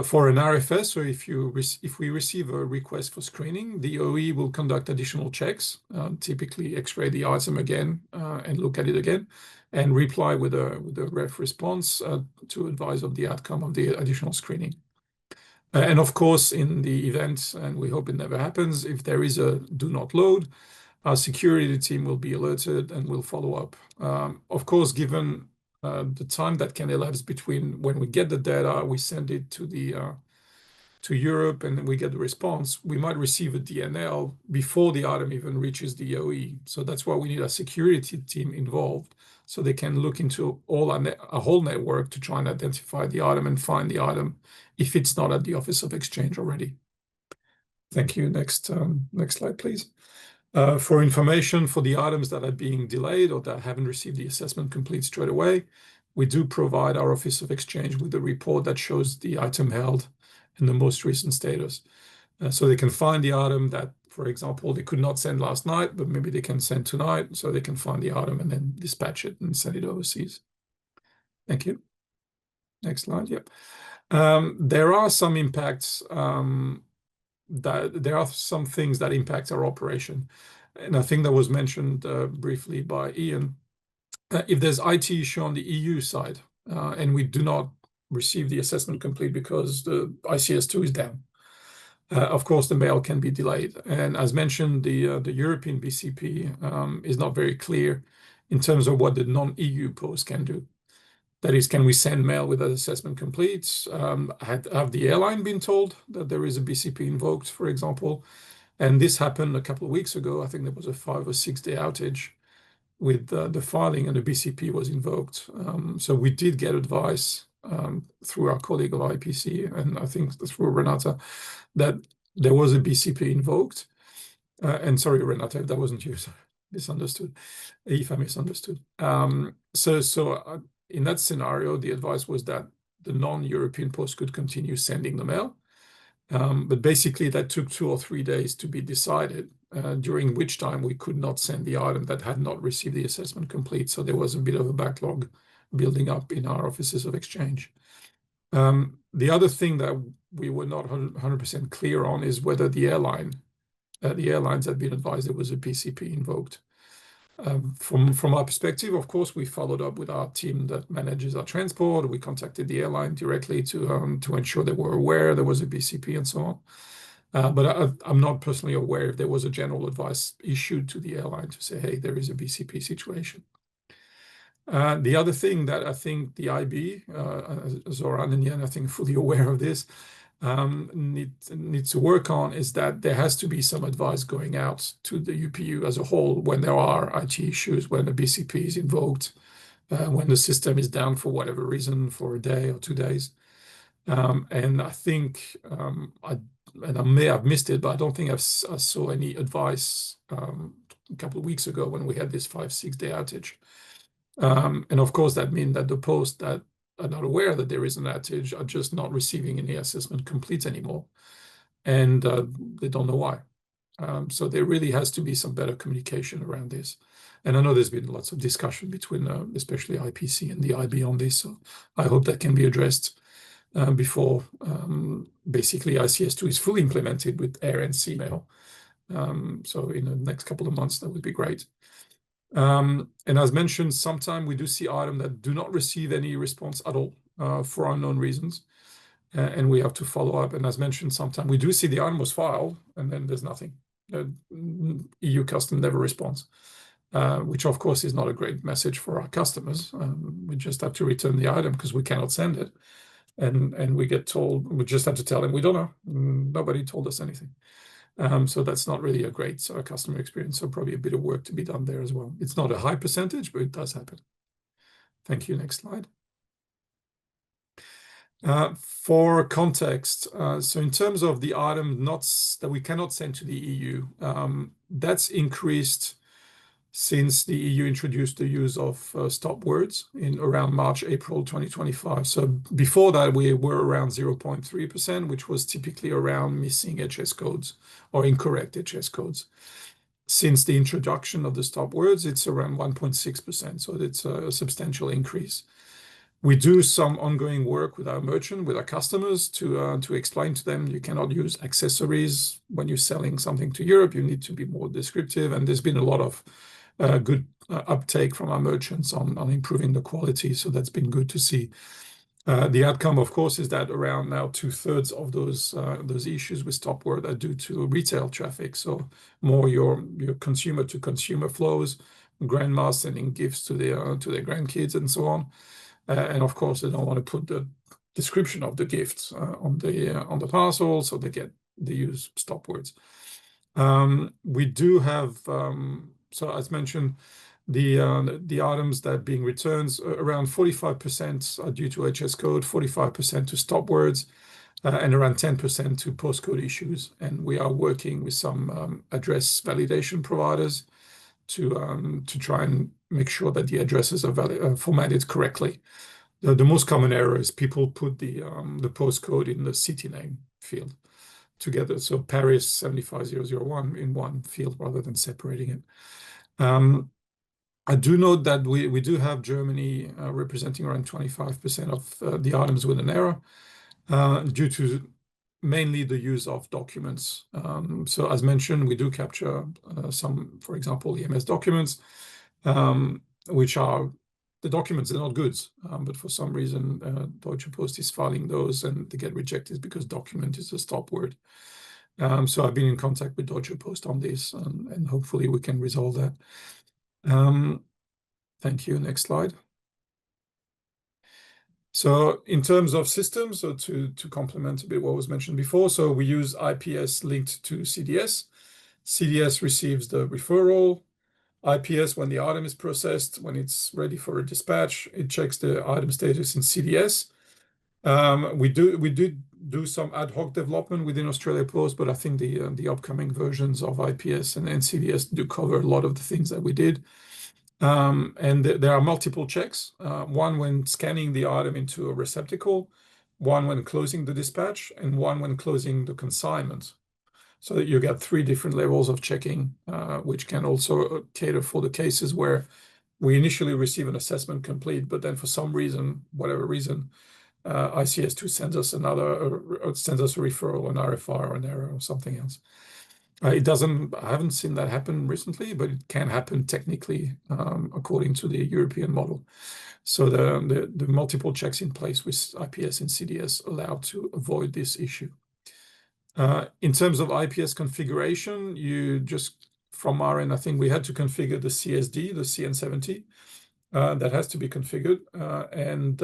For an RFS, so if we receive a request for screening, the OE will conduct additional checks, typically X-ray the item again and look at it again, and reply with a ref response to advise of the outcome of the additional screening. And of course, in the event, and we hope it never happens, if there is a do not load, our security team will be alerted and will follow up. Of course, given the time that can elapse between when we get the data, we send it to Europe, and then we get the response, we might receive a DNL before the item even reaches the OE. So that's why we need a security team involved, so they can look into a whole network to try and identify the item and find the item if it's not at the Office of Exchange already. Thank you. Next slide, please. For information for the items that are being delayed or that haven't received the assessment complete straight away, we do provide our Office of Exchange with a report that shows the item held and the most recent status. So they can find the item that, for example, they could not send last night, but maybe they can send tonight, so they can find the item and then dispatch it and send it overseas. Thank you. Next slide. Yep. There are some impacts there are some things that impact our operation. And I think that was mentioned briefly by Ian. If there's IT issue on the EU side and we do not receive the assessment complete because the ICS2 is down, of course, the mail can be delayed. And as mentioned, the European BCP is not very clear in terms of what the non-EU post can do. That is, can we send mail with an assessment complete? Have the airline been told that there is a BCP invoked, for example? And this happened a couple of weeks ago. I think there was a 5 or 6 day outage with the filing, and the BCP was invoked. So we did get advice through our colleague of IPC, and I think through Renata, that there was a BCP invoked. And sorry, Renata, if that wasn't you, sorry, misunderstood, if I misunderstood. In that scenario, the advice was that the non-European post could continue sending the mail. But basically, that took 2 or 3 days to be decided, during which time we could not send the item that had not received the assessment complete. So there was a bit of a backlog building up in our offices of exchange. The other thing that we were not 100% clear on is whether the airlines had been advised there was a BCP invoked. From our perspective, of course, we followed up with our team that manages our transport. We contacted the airline directly to ensure they were aware there was a BCP and so on. But I'm not personally aware if there was a general advice issued to the airline to say, hey, there is a BCP situation. The other thing that I think the IB, Zoran and Jan, I think fully aware of this, needs to work on is that there has to be some advice going out to the UPU as a whole when there are IT issues, when the BCP is invoked, when the system is down for whatever reason for a day or 2 days. And I think, I may have missed it, but I don't think I saw any advice a couple of weeks ago when we had this 5-6 day outage. And of course, that means that the posts that are not aware that there is an outage are just not receiving any assessment complete anymore. And they don't know why. So there really has to be some better communication around this. And I know there's been lots of discussion between especially IPC and the IB on this. So I hope that can be addressed before basically ICS2 is fully implemented with air and sea mail. So in the next couple of months, that would be great. And as mentioned, sometimes we do see items that do not receive any response at all for unknown reasons. And we have to follow up. And as mentioned, sometimes we do see the item was filed and then there's nothing. EU custom never responds, which of course is not a great message for our customers. We just have to return the item because we cannot send it. And we get told, we just have to tell them we don't know. Nobody told us anything. So that's not really a great customer experience. So probably a bit of work to be done there as well. It's not a high percentage, but it does happen. Thank you. Next slide. For context, so in terms of the item that we cannot send to the EU, that's increased since the EU introduced the use of stop words in around March, April 2025. So before that, we were around 0.3%, which was typically around missing HS codes or incorrect HS codes. Since the introduction of the stop words, it's around 1.6%. So it's a substantial increase. We do some ongoing work with our merchant, with our customers, to explain to them you cannot use accessories when you're selling something to Europe. You need to be more descriptive, and there's been a lot of good uptake from our merchants on improving the quality. So that's been good to see. The outcome, of course, is that around now 2/3 of those issues with stop word are due to retail traffic. So more your consumer to consumer flows, grandmas sending gifts to their grandkids and so on. And of course, they don't want to put the description of the gifts on the parcel, so they use stop words. We do have, so as mentioned, the items that are being returned, around 45% are due to HS code, 45% to stop words, and around 10% to postcode issues. And we are working with some address validation providers to try and make sure that the addresses are formatted correctly. The most common error is people put the postcode in the city name field together. So Paris 75001 in one field rather than separating it. I do note that we do have Germany representing around 25% of the items with an error due to mainly the use of documents. So as mentioned, we do capture some, for example, EMS documents, which are the documents, they're not goods, but for some reason, Deutsche Post is filing those and they get rejected because document is a stop word. So I've been in contact with Deutsche Post on this, and hopefully we can resolve that. Thank you. Next slide. So in terms of systems, so to complement a bit what was mentioned before, so we use IPS linked to CDS. CDS receives the referral. IPS, when the item is processed, when it's ready for a dispatch, it checks the item status in CDS. We do some ad hoc development within Australia Post, but I think the upcoming versions of IPS and CDS do cover a lot of the things that we did. And there are multiple checks, one when scanning the item into a receptacle, one when closing the dispatch, and one when closing the consignment. So that you get 3 different levels of checking, which can also cater for the cases where we initially receive an assessment complete, but then for some reason, whatever reason, ICS2 sends us sends us a referral, an RFI, or an error, or something else. I haven't seen that happen recently, but it can happen technically according to the European model. So the multiple checks in place with IPS and CDS allow to avoid this issue. In terms of IPS configuration, from our end, I think we had to configure the CSD, the CN70, that has to be configured. And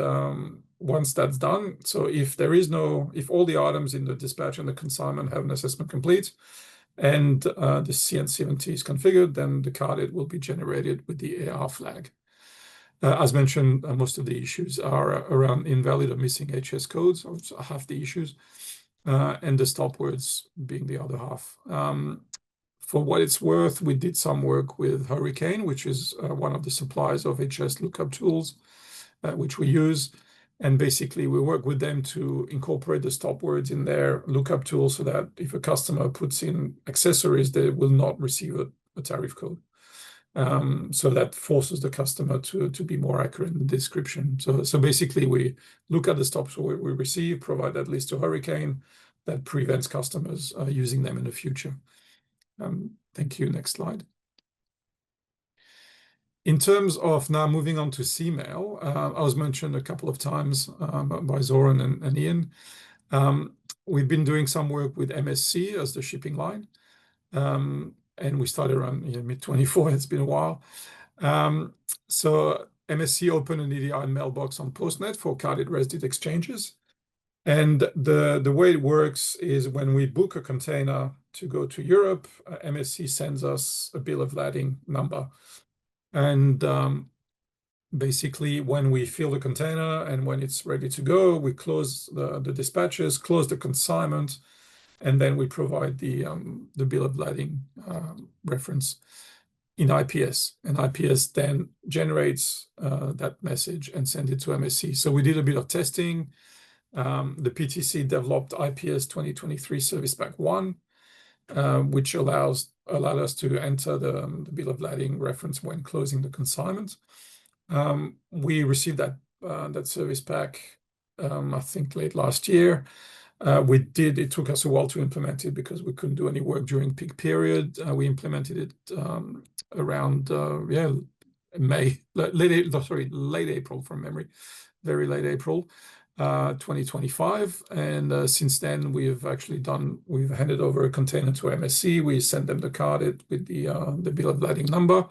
once that's done, so if all the items in the dispatch and the consignment have an assessment complete, and the CN70 is configured, then the CARDIT will be generated with the AR flag. As mentioned, most of the issues are around invalid or missing HS codes, or half the issues, and the stop words being the other half. For what it's worth, we did some work with Hurricane, which is one of the suppliers of HS lookup tools, which we use. And basically, we work with them to incorporate the stop words in their lookup tool so that if a customer puts in accessories, they will not receive a tariff code. So that forces the customer to be more accurate in the description. So basically, we look at the stops we receive, provide that list to Hurricane. That prevents customers using them in the future. Thank you. Next slide. In terms of now moving on to C-mail, I was mentioned a couple of times by Zoran and Ian. We've been doing some work with MSC as the shipping line. And we started around mid-24. It's been a while. So MSC opened an EDI mailbox on Postnet for CARDIT RESDIT exchanges. And the way it works is when we book a container to go to Europe, MSC sends us a bill of lading number. And basically, when we fill the container and when it's ready to go, we close the dispatches, close the consignment, and then we provide the bill of lading reference in IPS. And IPS then generates that message and sends it to MSC. So we did a bit of testing. The PTC developed IPS 2023 Service Pack 1, which allowed us to enter the bill of lading reference when closing the consignment. We received that that service pack, I think late last year. It took us a while to implement it because we couldn't do any work during peak period. We implemented it around late April from memory, very late April 2025. And since then we've handed over a container to MSC. We sent them the CARDIT with the bill of lading number.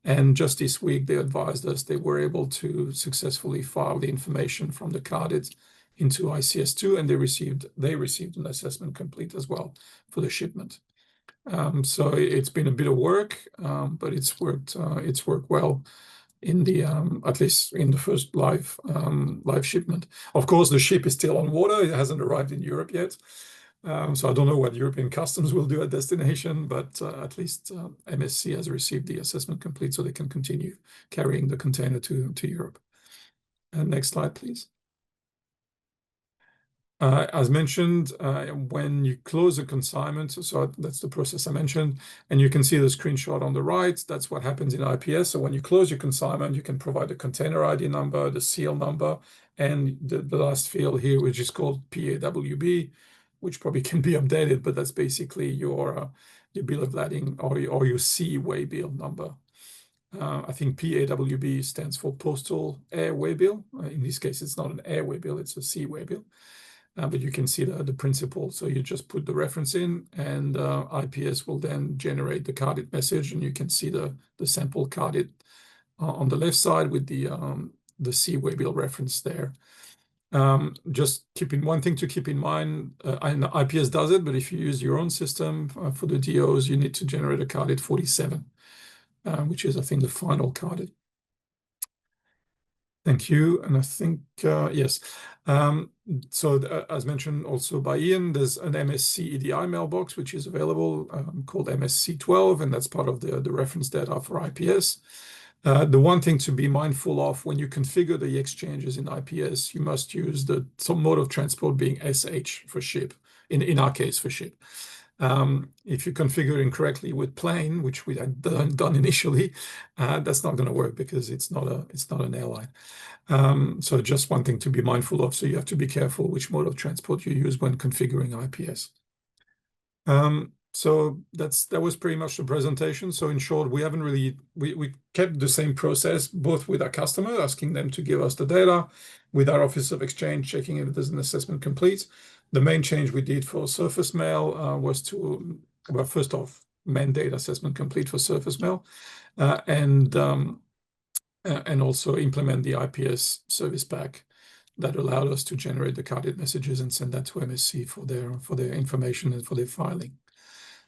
And just this week, they advised us they were able to successfully file the information from the CARDIT into ICS2, and they received an assessment complete as well for the shipment. So it's been a bit of work, but it's worked well in the at least in the first live shipment. Of course, the ship is still on water; it hasn't arrived in Europe yet. So I don't know what European customs will do at destination, but at least MSC has received the assessment complete, so they can continue carrying the container to Europe. Next slide, please. As mentioned, when you close a consignment, so that's the process I mentioned, and you can see the screenshot on the right. That's what happens in IPS. So when you close your consignment, you can provide the container ID number, the seal number, and the last field here, which is called PAWB, which probably can be updated, but that's basically your bill of lading or your C waybill number. I think PAWB stands for Postal Air Waybill. In this case, it's not an air waybill, it's a C waybill. But you can see the principle. So you just put the reference in, and IPS will then generate the CARDIT message, and you can see the sample CARDIT on the left side with the C waybill reference there. Just one thing to keep in mind, and IPS does it, but if you use your own system for the DOs, you need to generate a CARDIT 47, which is, I think, the final CARDIT. Thank you. And I think, yes. So as mentioned also by Ian, there's an MSC EDI mailbox, which is available called MSC12, and that's part of the reference data for IPS. The one thing to be mindful of when you configure the exchanges in IPS, you must use some mode of transport being SH for ship, in our case for ship. If you configure incorrectly with plane, which we had done initially, that's not going to work because it's not an airline. So just one thing to be mindful of. So you have to be careful which mode of transport you use when configuring IPS. So that was pretty much the presentation. So in short, we kept the same process, both with our customer, asking them to give us the data, with our Office of Exchange, checking if there's an assessment complete. The main change we did for surface mail was to, well, first off, mandate assessment complete for surface mail, and also implement the IPS service pack that allowed us to generate the CARDIT messages and send that to MSC for their information and for their filing.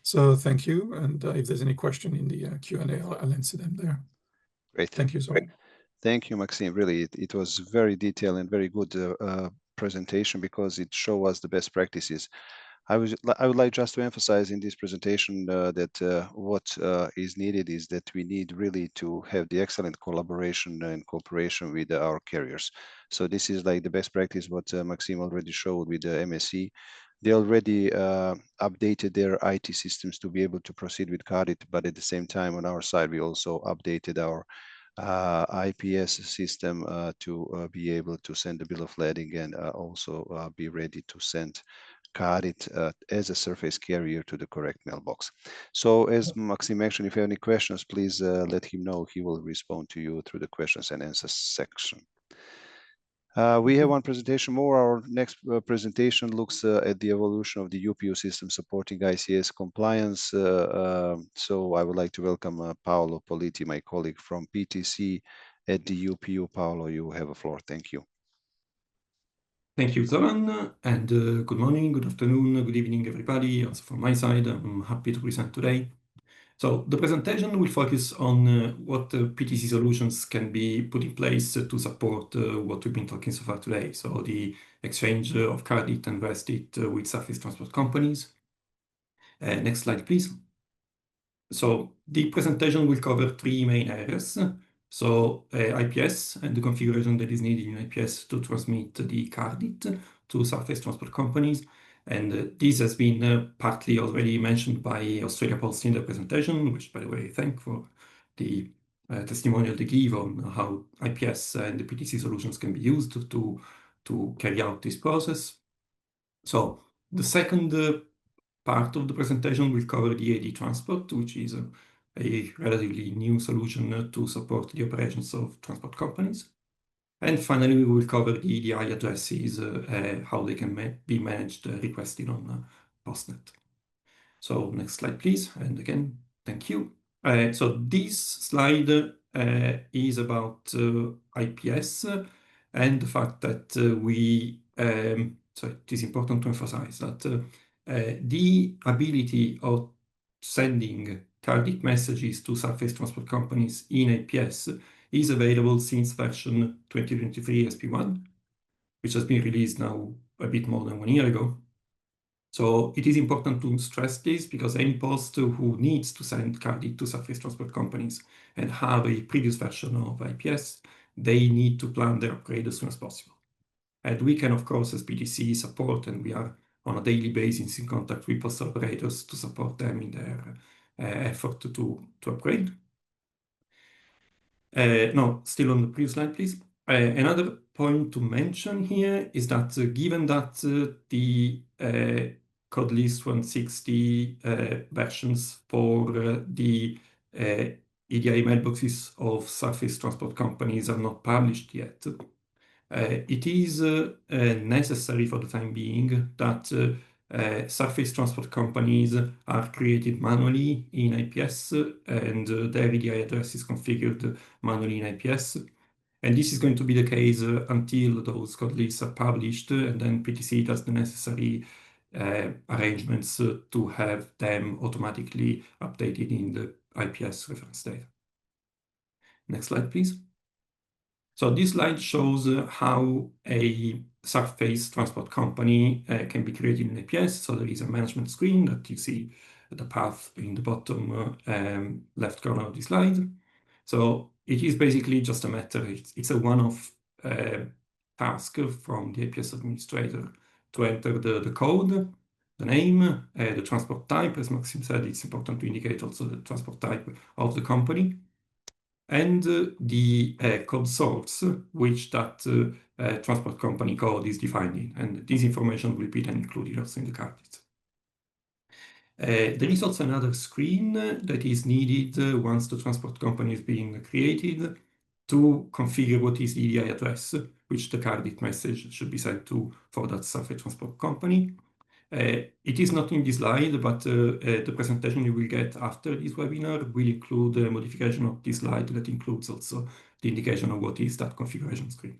So thank you, and if there's any question in the Q&A, I'll answer them there. Great. Thank you, Zoe. Thank you, Maxime. Really, it was very detailed and very good presentation because it showed us the best practices. I would like just to emphasize in this presentation that what is needed is that we need really to have the excellent collaboration and cooperation with our carriers. So this is like the best practice what Maxime already showed with the MSC. They already updated their IT systems to be able to proceed with CARDIT, but at the same time on our side, we also updated our IPS system to be able to send the bill of lading and also be ready to send CARDIT as a surface carrier to the correct mailbox. So as Maxime mentioned, if you have any questions, please let him know. He will respond to you through the questions and answers section. We have one presentation more. Our next presentation looks at the evolution of the UPU system supporting ICS compliance. So I would like to welcome Paolo Politi, my colleague from PTC at the UPU. Paolo, you have a floor. Thank you. Thank you, Zoran, and good morning, good afternoon, good evening, everybody. Also from my side, I'm happy to present today. So the presentation will focus on what PTC solutions can be put in place to support what we've been talking so far today. So the exchange of CARDIT and RESTIT with surface transport companies. Next slide, please. So the presentation will cover three main areas. So IPS and the configuration that is needed in IPS to transmit the CARDIT to surface transport companies. And this has been partly already mentioned by Australia Post in the presentation, which, by the way, thank for the testimonial they give on how IPS and the PTC solutions can be used to carry out this process. So the second part of the presentation will cover the AD transport, which is a relatively new solution to support the operations of transport companies. And finally, we will cover the EDI addresses, how they can be managed, requested on Postnet. So next slide, please. And again, thank you. So this slide is about IPS and the fact that so it is important to emphasize that the ability of sending CARDIT messages to surface transport companies in IPS is available since version 2023 SP1, which has been released now a bit more than 1 year ago. So it is important to stress this because any post who needs to send CARDIT to surface transport companies and have a previous version of IPS, they need to plan their upgrade as soon as possible. And we can, of course, as PTC support, and we are on a daily basis in contact with postal operators to support them in their effort to upgrade. No, still on the previous slide, please. Another point to mention here is that given that the code list 160 versions for the EDI mailboxes of surface transport companies are not published yet, it is necessary for the time being that surface transport companies are created manually in IPS and their EDI address is configured manually in IPS. And this is going to be the case until those code lists are published, and then PTC does the necessary arrangements to have them automatically updated in the IPS reference data. Next slide, please. So this slide shows how a surface transport company can be created in IPS. So there is a management screen that you see the path in the bottom left corner of the slide. So it is basically just a matter, it's a one-off task from the IPS administrator to enter the code, the name, the transport type. As Maxim said, it's important to indicate also the transport type of the company, and the code source which that transport company code is defined in. And this information will be then included also in the CARDIT. There is also another screen that is needed once the transport company is being created to configure what is the EDI address, which the CARDIT message should be sent to for that surface transport company. It is not in this slide, but the presentation you will get after this webinar will include a modification of this slide that includes also the indication of what is that configuration screen.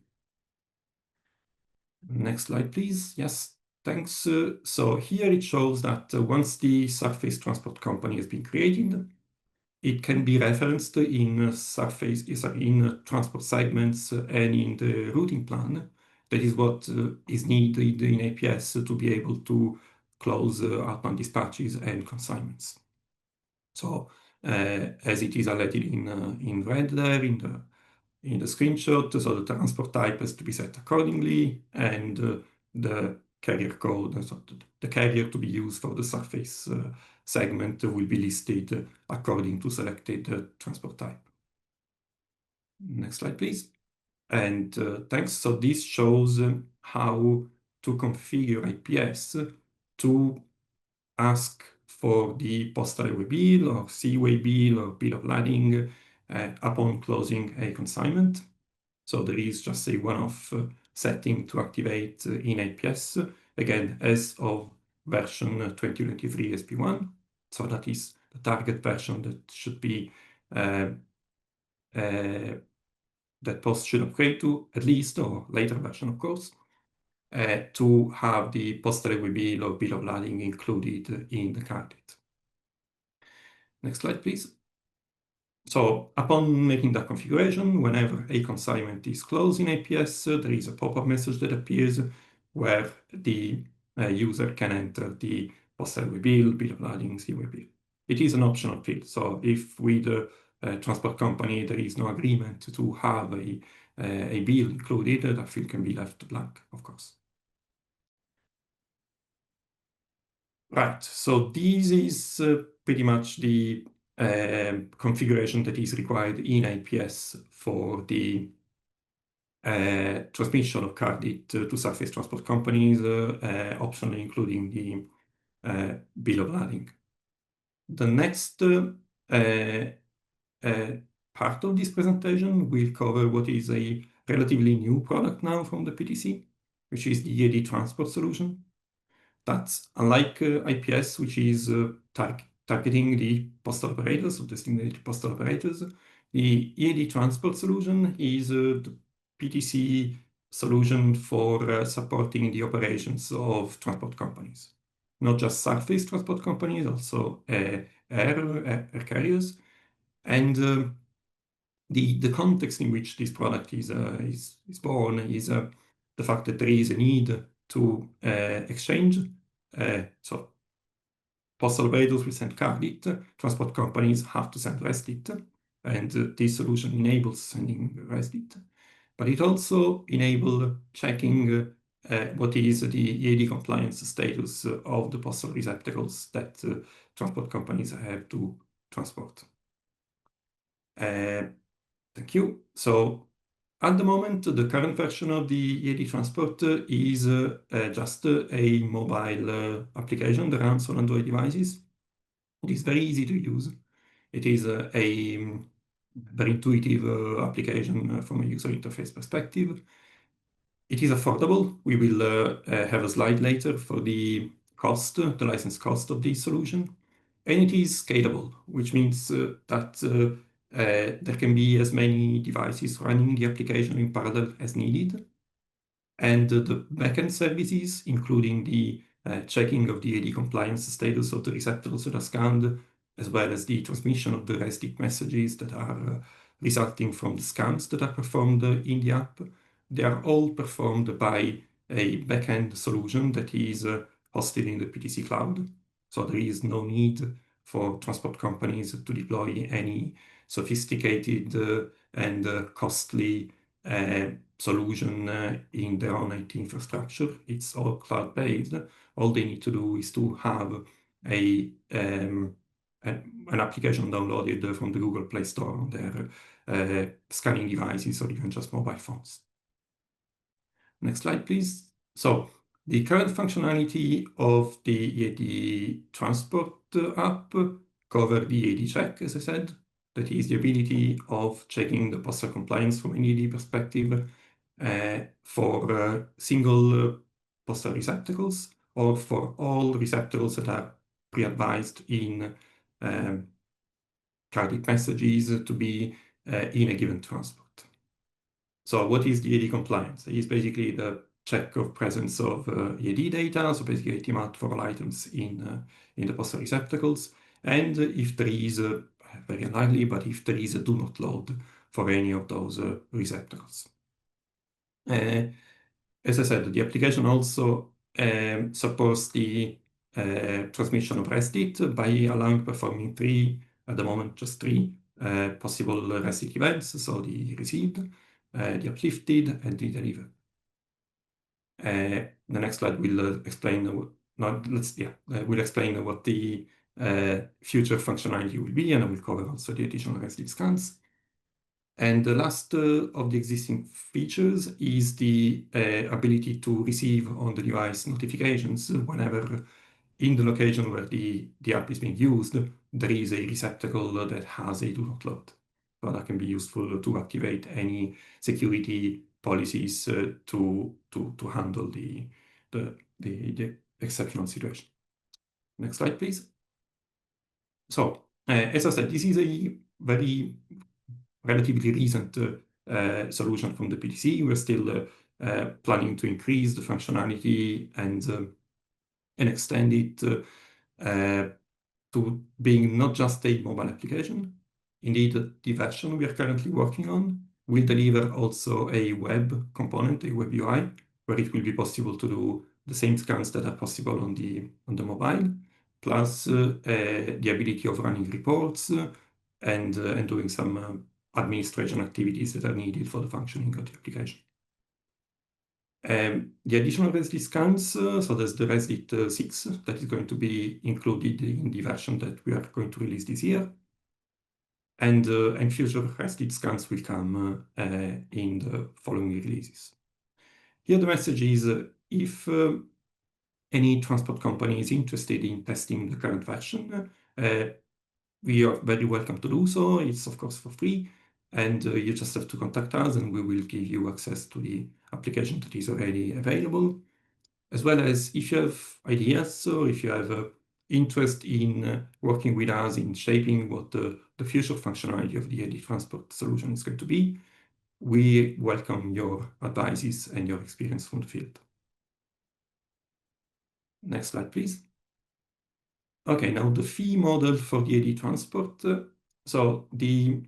Next slide, please. Yes, thanks. So here it shows that once the surface transport company has been created, it can be referenced in transport segments and in the routing plan. That is what is needed in APS to be able to close outbound dispatches and consignments. So as it is highlighted in red there in the screenshot, so the transport type has to be set accordingly, and the carrier code, so the carrier to be used for the surface segment will be listed according to selected transport type. Next slide, please. And thanks. So this shows how to configure IPS to ask for the postal away bill or seaway bill or bill of lading upon closing a consignment. So there is just a one-off setting to activate in IPS, again, as of version 2023 SP1. So that is the target version that should be that post should upgrade to at least, or later version, of course, to have the postal away bill or bill of lading included in the CARDIT. Next slide, please. So upon making that configuration, whenever a consignment is closed in APS, there is a pop-up message that appears where the user can enter the postal away bill, bill of lading, seaway bill. It is an optional field. So if with the transport company there is no agreement to have a bill included, that field can be left blank, of course. Right, so this is pretty much the configuration that is required in IPS for the transmission of CARDIT to surface transport companies, optionally including the bill of lading. The next part of this presentation will cover what is a relatively new product now from the PTC, which is the EAD transport solution. That's unlike IPS, which is targeting the postal operators, or designated postal operators. The EAD transport solution is the PTC solution for supporting the operations of transport companies. Not just surface transport companies, also air carriers. And the context in which this product is born is the fact that there is a need to exchange. So postal operators will send CARDIT, transport companies have to send RESDIT, and this solution enables sending RESDIT. But it also enables checking what is the EAD compliance status of the postal receptacles that transport companies have to transport. Thank you. So at the moment, the current version of the EAD transport is just a mobile application that runs on Android devices. It is very easy to use. It is a very intuitive application from a user interface perspective. It is affordable. We will have a slide later for the cost, the license cost of this solution. And it is scalable, which means that there can be as many devices running the application in parallel as needed. And the backend services, including the checking of the EAD compliance status of the receptacles that are scanned, as well as the transmission of the RESDIT messages that are resulting from the scans that are performed in the app, they are all performed by a backend solution that is hosted in the PTC cloud. So there is no need for transport companies to deploy any sophisticated and costly solution in their own IT infrastructure. It's all cloud-based. All they need to do is to have an application downloaded from the Google Play Store on their scanning devices or even just mobile phones. Next slide, please. So the current functionality of the EAD transport app cover the EAD check, as I said. That is the ability of checking the postal compliance from an EAD perspective for single postal receptacles or for all receptacles that are pre-advised in CARDIT messages to be in a given transport. So what is the EAD compliance? It is basically the check of presence of EAD data, so basically TMAT for all items in the postal receptacles. And if there is, very unlikely, but if there is a do not load for any of those receptacles. As I said, the application also supports the transmission of RESDIT by allowing performing at the moment, just three possible RESDIT events. So the received, the uplifted, and the delivered. The next slide will explain we'll explain what the future functionality will be, and I will cover also the additional RESDIT scans. And the last of the existing features is the ability to receive on the device notifications whenever in the location where the app is being used, there is a receptacle that has a do not load. So that can be useful to activate any security policies to handle the exceptional situation. Next slide, please. So, as I said, this is a very relatively recent solution from the PTC. We're still planning to increase the functionality and extend it to being not just a mobile application. Indeed, the version we are currently working on will deliver also a web component, a web UI, where it will be possible to do the same scans that are possible on the mobile, plus the ability of running reports and doing some administration activities that are needed for the functioning of the application. The additional RESDIT scans, so there's the RESDIT 6 that is going to be included in the version that we are going to release this year. and future REST scans will come in the following releases. Here the message is if any transport company is interested in testing the current version, we are very welcome to do so. It's of course for free, and you just have to contact us and we will give you access to the application that is already available. As well as if you have ideas or if you have interest in working with us in shaping what the future functionality of the AD transport solution is going to be, we welcome your advices and your experience from the field. Next slide, please. Okay, now the fee model for the AD transport. So the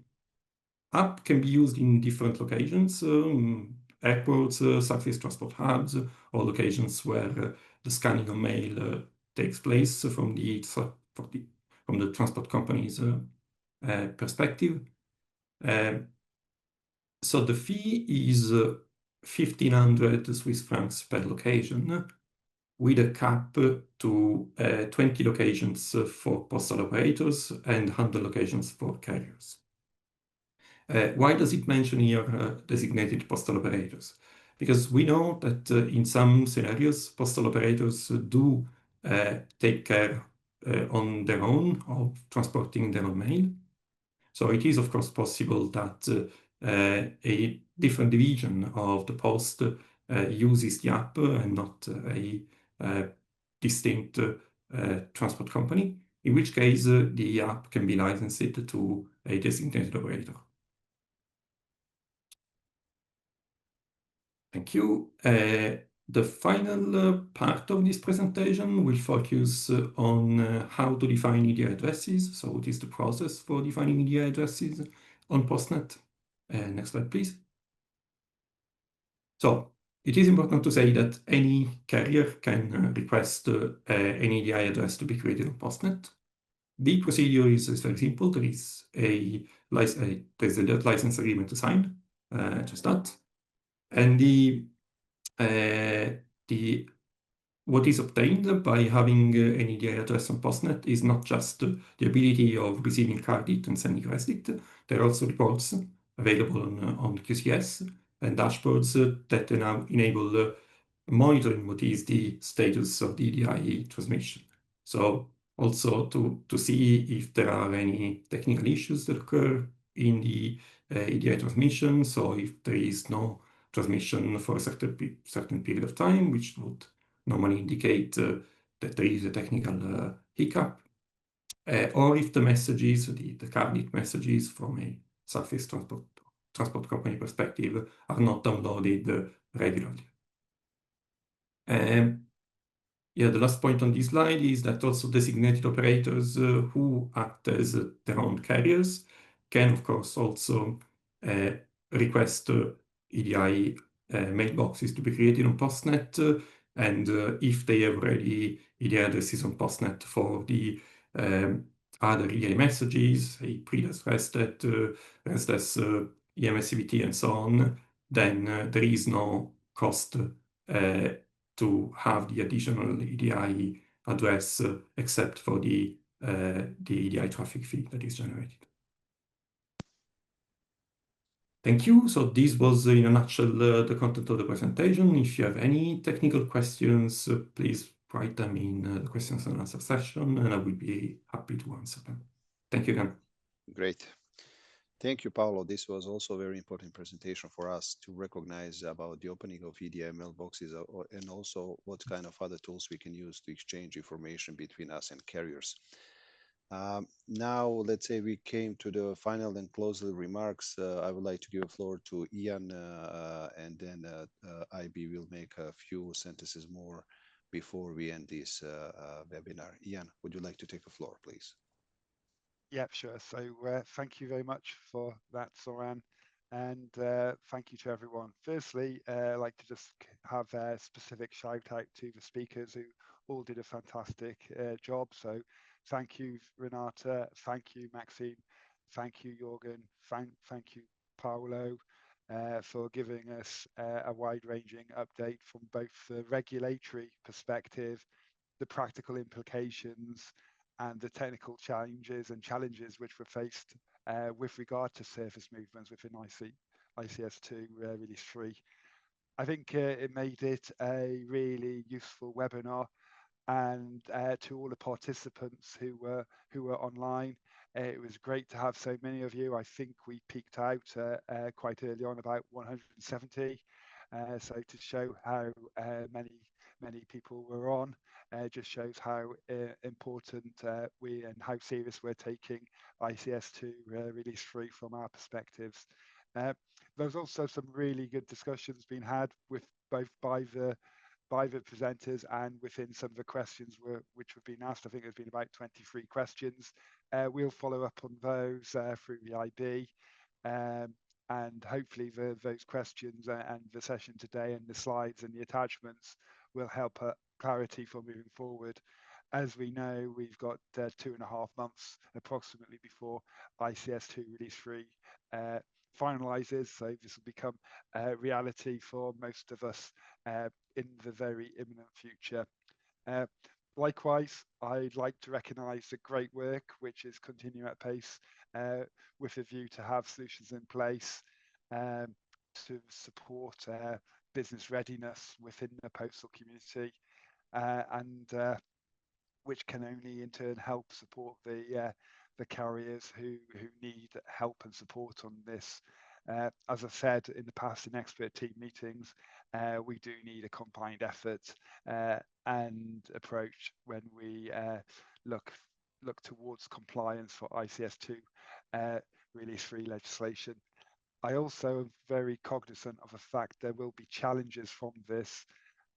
app can be used in different locations, airports, surface transport hubs, or locations where the scanning of mail takes place from the transport company's perspective. So the fee is 1,500 Swiss francs per location, with a cap to 20 locations for postal operators and 100 locations for carriers. Why does it mention here designated postal operators? Because we know that in some scenarios, postal operators do take care on their own of transporting their own mail. So it is, of course, possible that a different division of the post uses the app and not a distinct transport company, in which case the app can be licensed to a designated operator. Thank you. The final part of this presentation will focus on how to define EDI addresses. So what is the process for defining EDI addresses on PostNet? Next slide, please. So it is important to say that any carrier can request an EDI address to be created on PostNet. The procedure is very simple. There is a license agreement to sign, just that. And what is obtained by having an EDI address on PostNet is not just the ability of receiving CARDIT and sending RESDIT. There are also reports available on QCS and dashboards that now enable monitoring what is the status of the EDI transmission. So also to see if there are any technical issues that occur in the EDI transmission. So if there is no transmission for a certain period of time, which would normally indicate that there is a technical hiccup, or if the messages, the CARDIT messages from a surface transport company perspective are not downloaded regularly. Yeah, the last point on this slide is that also designated operators who act as their own carriers can, of course, also request EDI mailboxes to be created on PostNet, and if they have already EDI addresses on PostNet for the other EDI messages, a pre-DES, RESDET, RESDES, EMS-CVT, and so on, then there is no cost to have the additional EDI address except for the EDI traffic fee that is generated. Thank you. So this was, in a nutshell, the content of the presentation. If you have any technical questions, please write them in the questions and answer session, and I will be happy to answer them. Thank you again. Great. Thank you, Paolo. This was also a very important presentation for us to recognize about the opening of EDI mailboxes and also what kind of other tools we can use to exchange information between us and carriers. Now, let's say we came to the final and closing remarks. I would like to give the floor to Ian, and then IB will make a few sentences more before we end this webinar. Ian, would you like to take the floor, please? Yeah, sure. So thank you very much for that, Soran, and thank you to everyone. Firstly, I'd like to just have a specific shout out to the speakers who all did a fantastic job. So thank you, Renata. Thank you, Maxime. Thank you, Jorgen. Thank you, Paolo, for giving us a wide-ranging update from both the regulatory perspective, the practical implications, and the technical challenges which were faced with regard to surface movements within ICS2 Release 3. I think it made it a really useful webinar, and to all the participants who were online. It was great to have so many of you. I think we peaked out quite early on, about 170. So to show how many people were on, just shows how important we and how serious we're taking ICS2 Release 3 from our perspectives. There's also some really good discussions being had with both by the presenters and within some of the questions which have been asked. I think there's been about 23 questions. We'll follow up on those through the IB, and hopefully those questions and the session today and the slides and the attachments will help clarity for moving forward. As we know, we've got 2.5 months approximately before ICS2 Release 3 finalizes, so this will become reality for most of us in the very imminent future. Likewise, I'd like to recognise the great work which is continuing at pace with a view to have solutions in place to support business readiness within the postal community, and which can only in turn help support the carriers who need help and support on this. As I've said in the past in expert team meetings, we do need a combined effort and approach when we look towards compliance for ICS2 Release 3 legislation. I also am very cognizant of the fact there will be challenges from this,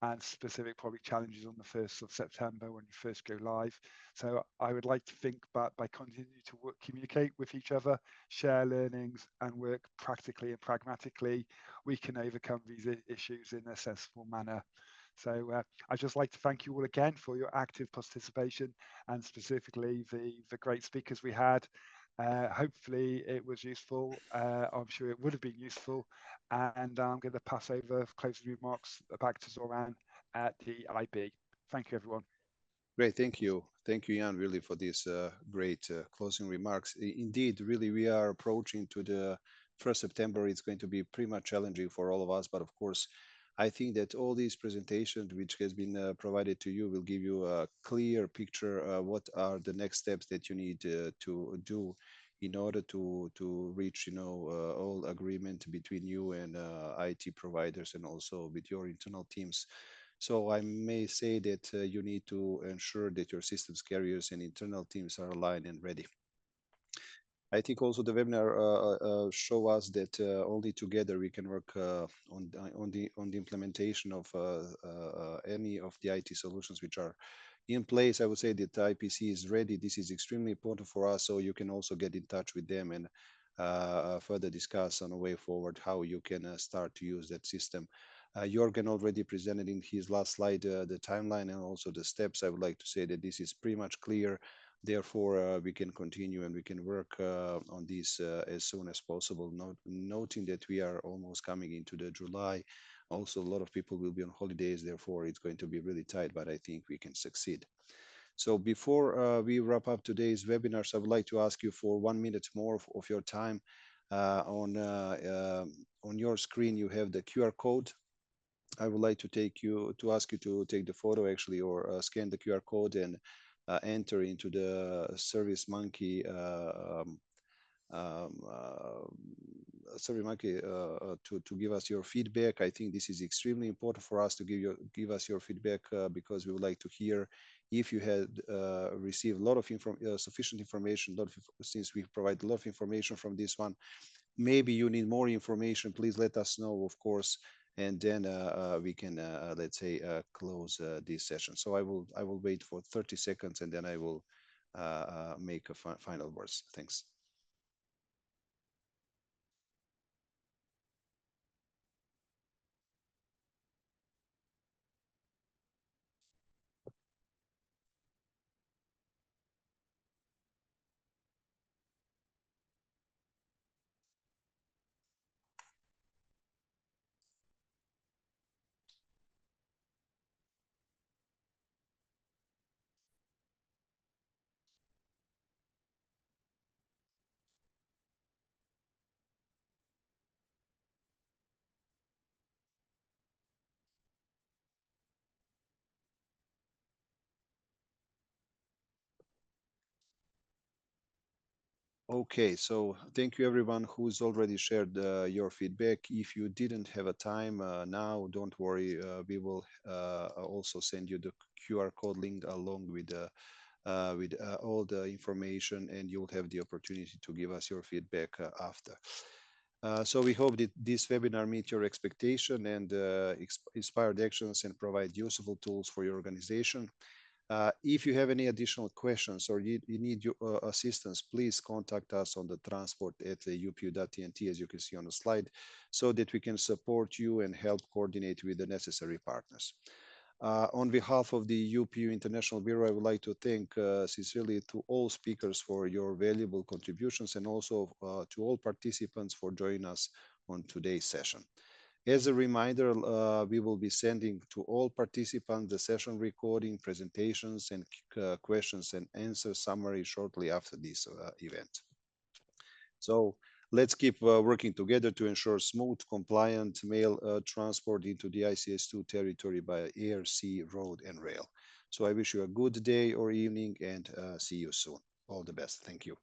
and specific probably challenges on the 1st of September when you first go live. So I would like to think that by continuing to communicate with each other, share learnings, and work practically and pragmatically, we can overcome these issues in a sensible manner. So I'd just like to thank you all again for your active participation, and specifically the great speakers we had. Hopefully it was useful. I'm sure it would have been useful. And I'm going to pass over closing remarks back to Zoran at the IB. Thank you, everyone. Great, thank you. Thank you, Jan, really, for these great closing remarks. Indeed, really, we are approaching to the 1st September. It's going to be pretty much challenging for all of us, but of course, I think that all these presentations which has been provided to you will give you a clear picture what are the next steps that you need to do in order to reach, all agreement between you and IT providers and also with your internal teams. So I may say that you need to ensure that your systems carriers and internal teams are aligned and ready. I think also the webinar show us that only together we can work on the implementation of any of the IT solutions which are in place. I would say that IPC is ready. This is extremely important for us, so you can also get in touch with them and further discuss on a way forward how you can start to use that system. Jorgen already presented in his last slide the timeline and also the steps. I would like to say that this is pretty much clear. Therefore, we can continue and we can work on this as soon as possible, noting that we are almost coming into the July. Also, a lot of people will be on holidays, therefore it's going to be really tight, but I think we can succeed. So before we wrap up today's webinars, I would like to ask you for 1 minute more of your time. On your screen, you have the QR code. I would like to ask you to take the photo actually, or scan the QR code and enter into the SurveyMonkey to give us your feedback. I think this is extremely important for us to give us your feedback because we would like to hear if you had received a lot of sufficient information. Since we provide a lot of information from this one, maybe you need more information. Please let us know, of course, and then we can let's say close this session. So I will wait for 30 seconds and then I will make a final words. Thanks. Okay, so thank you everyone who's already shared your feedback. If you didn't have a time now, don't worry. We will also send you the QR code link along with all the information, and you'll have the opportunity to give us your feedback after. So we hope that this webinar meet your expectation and inspired actions and provide useful tools for your organization. If you have any additional questions or you need your assistance, please contact us on the transport@upu.tnt, as you can see on the slide, so that we can support you and help coordinate with the necessary partners. On behalf of the UPU International Bureau, I would like to thank sincerely to all speakers for your valuable contributions, and also to all participants for joining us on today's session. As a reminder, we will be sending to all participants the session recording, presentations, and questions and answer summary shortly after this event. So let's keep working together to ensure smooth, compliant mail transport into the ICS2 territory by air, sea, road, and rail. So I wish you a good day or evening, and see you soon. All the best. Thank you.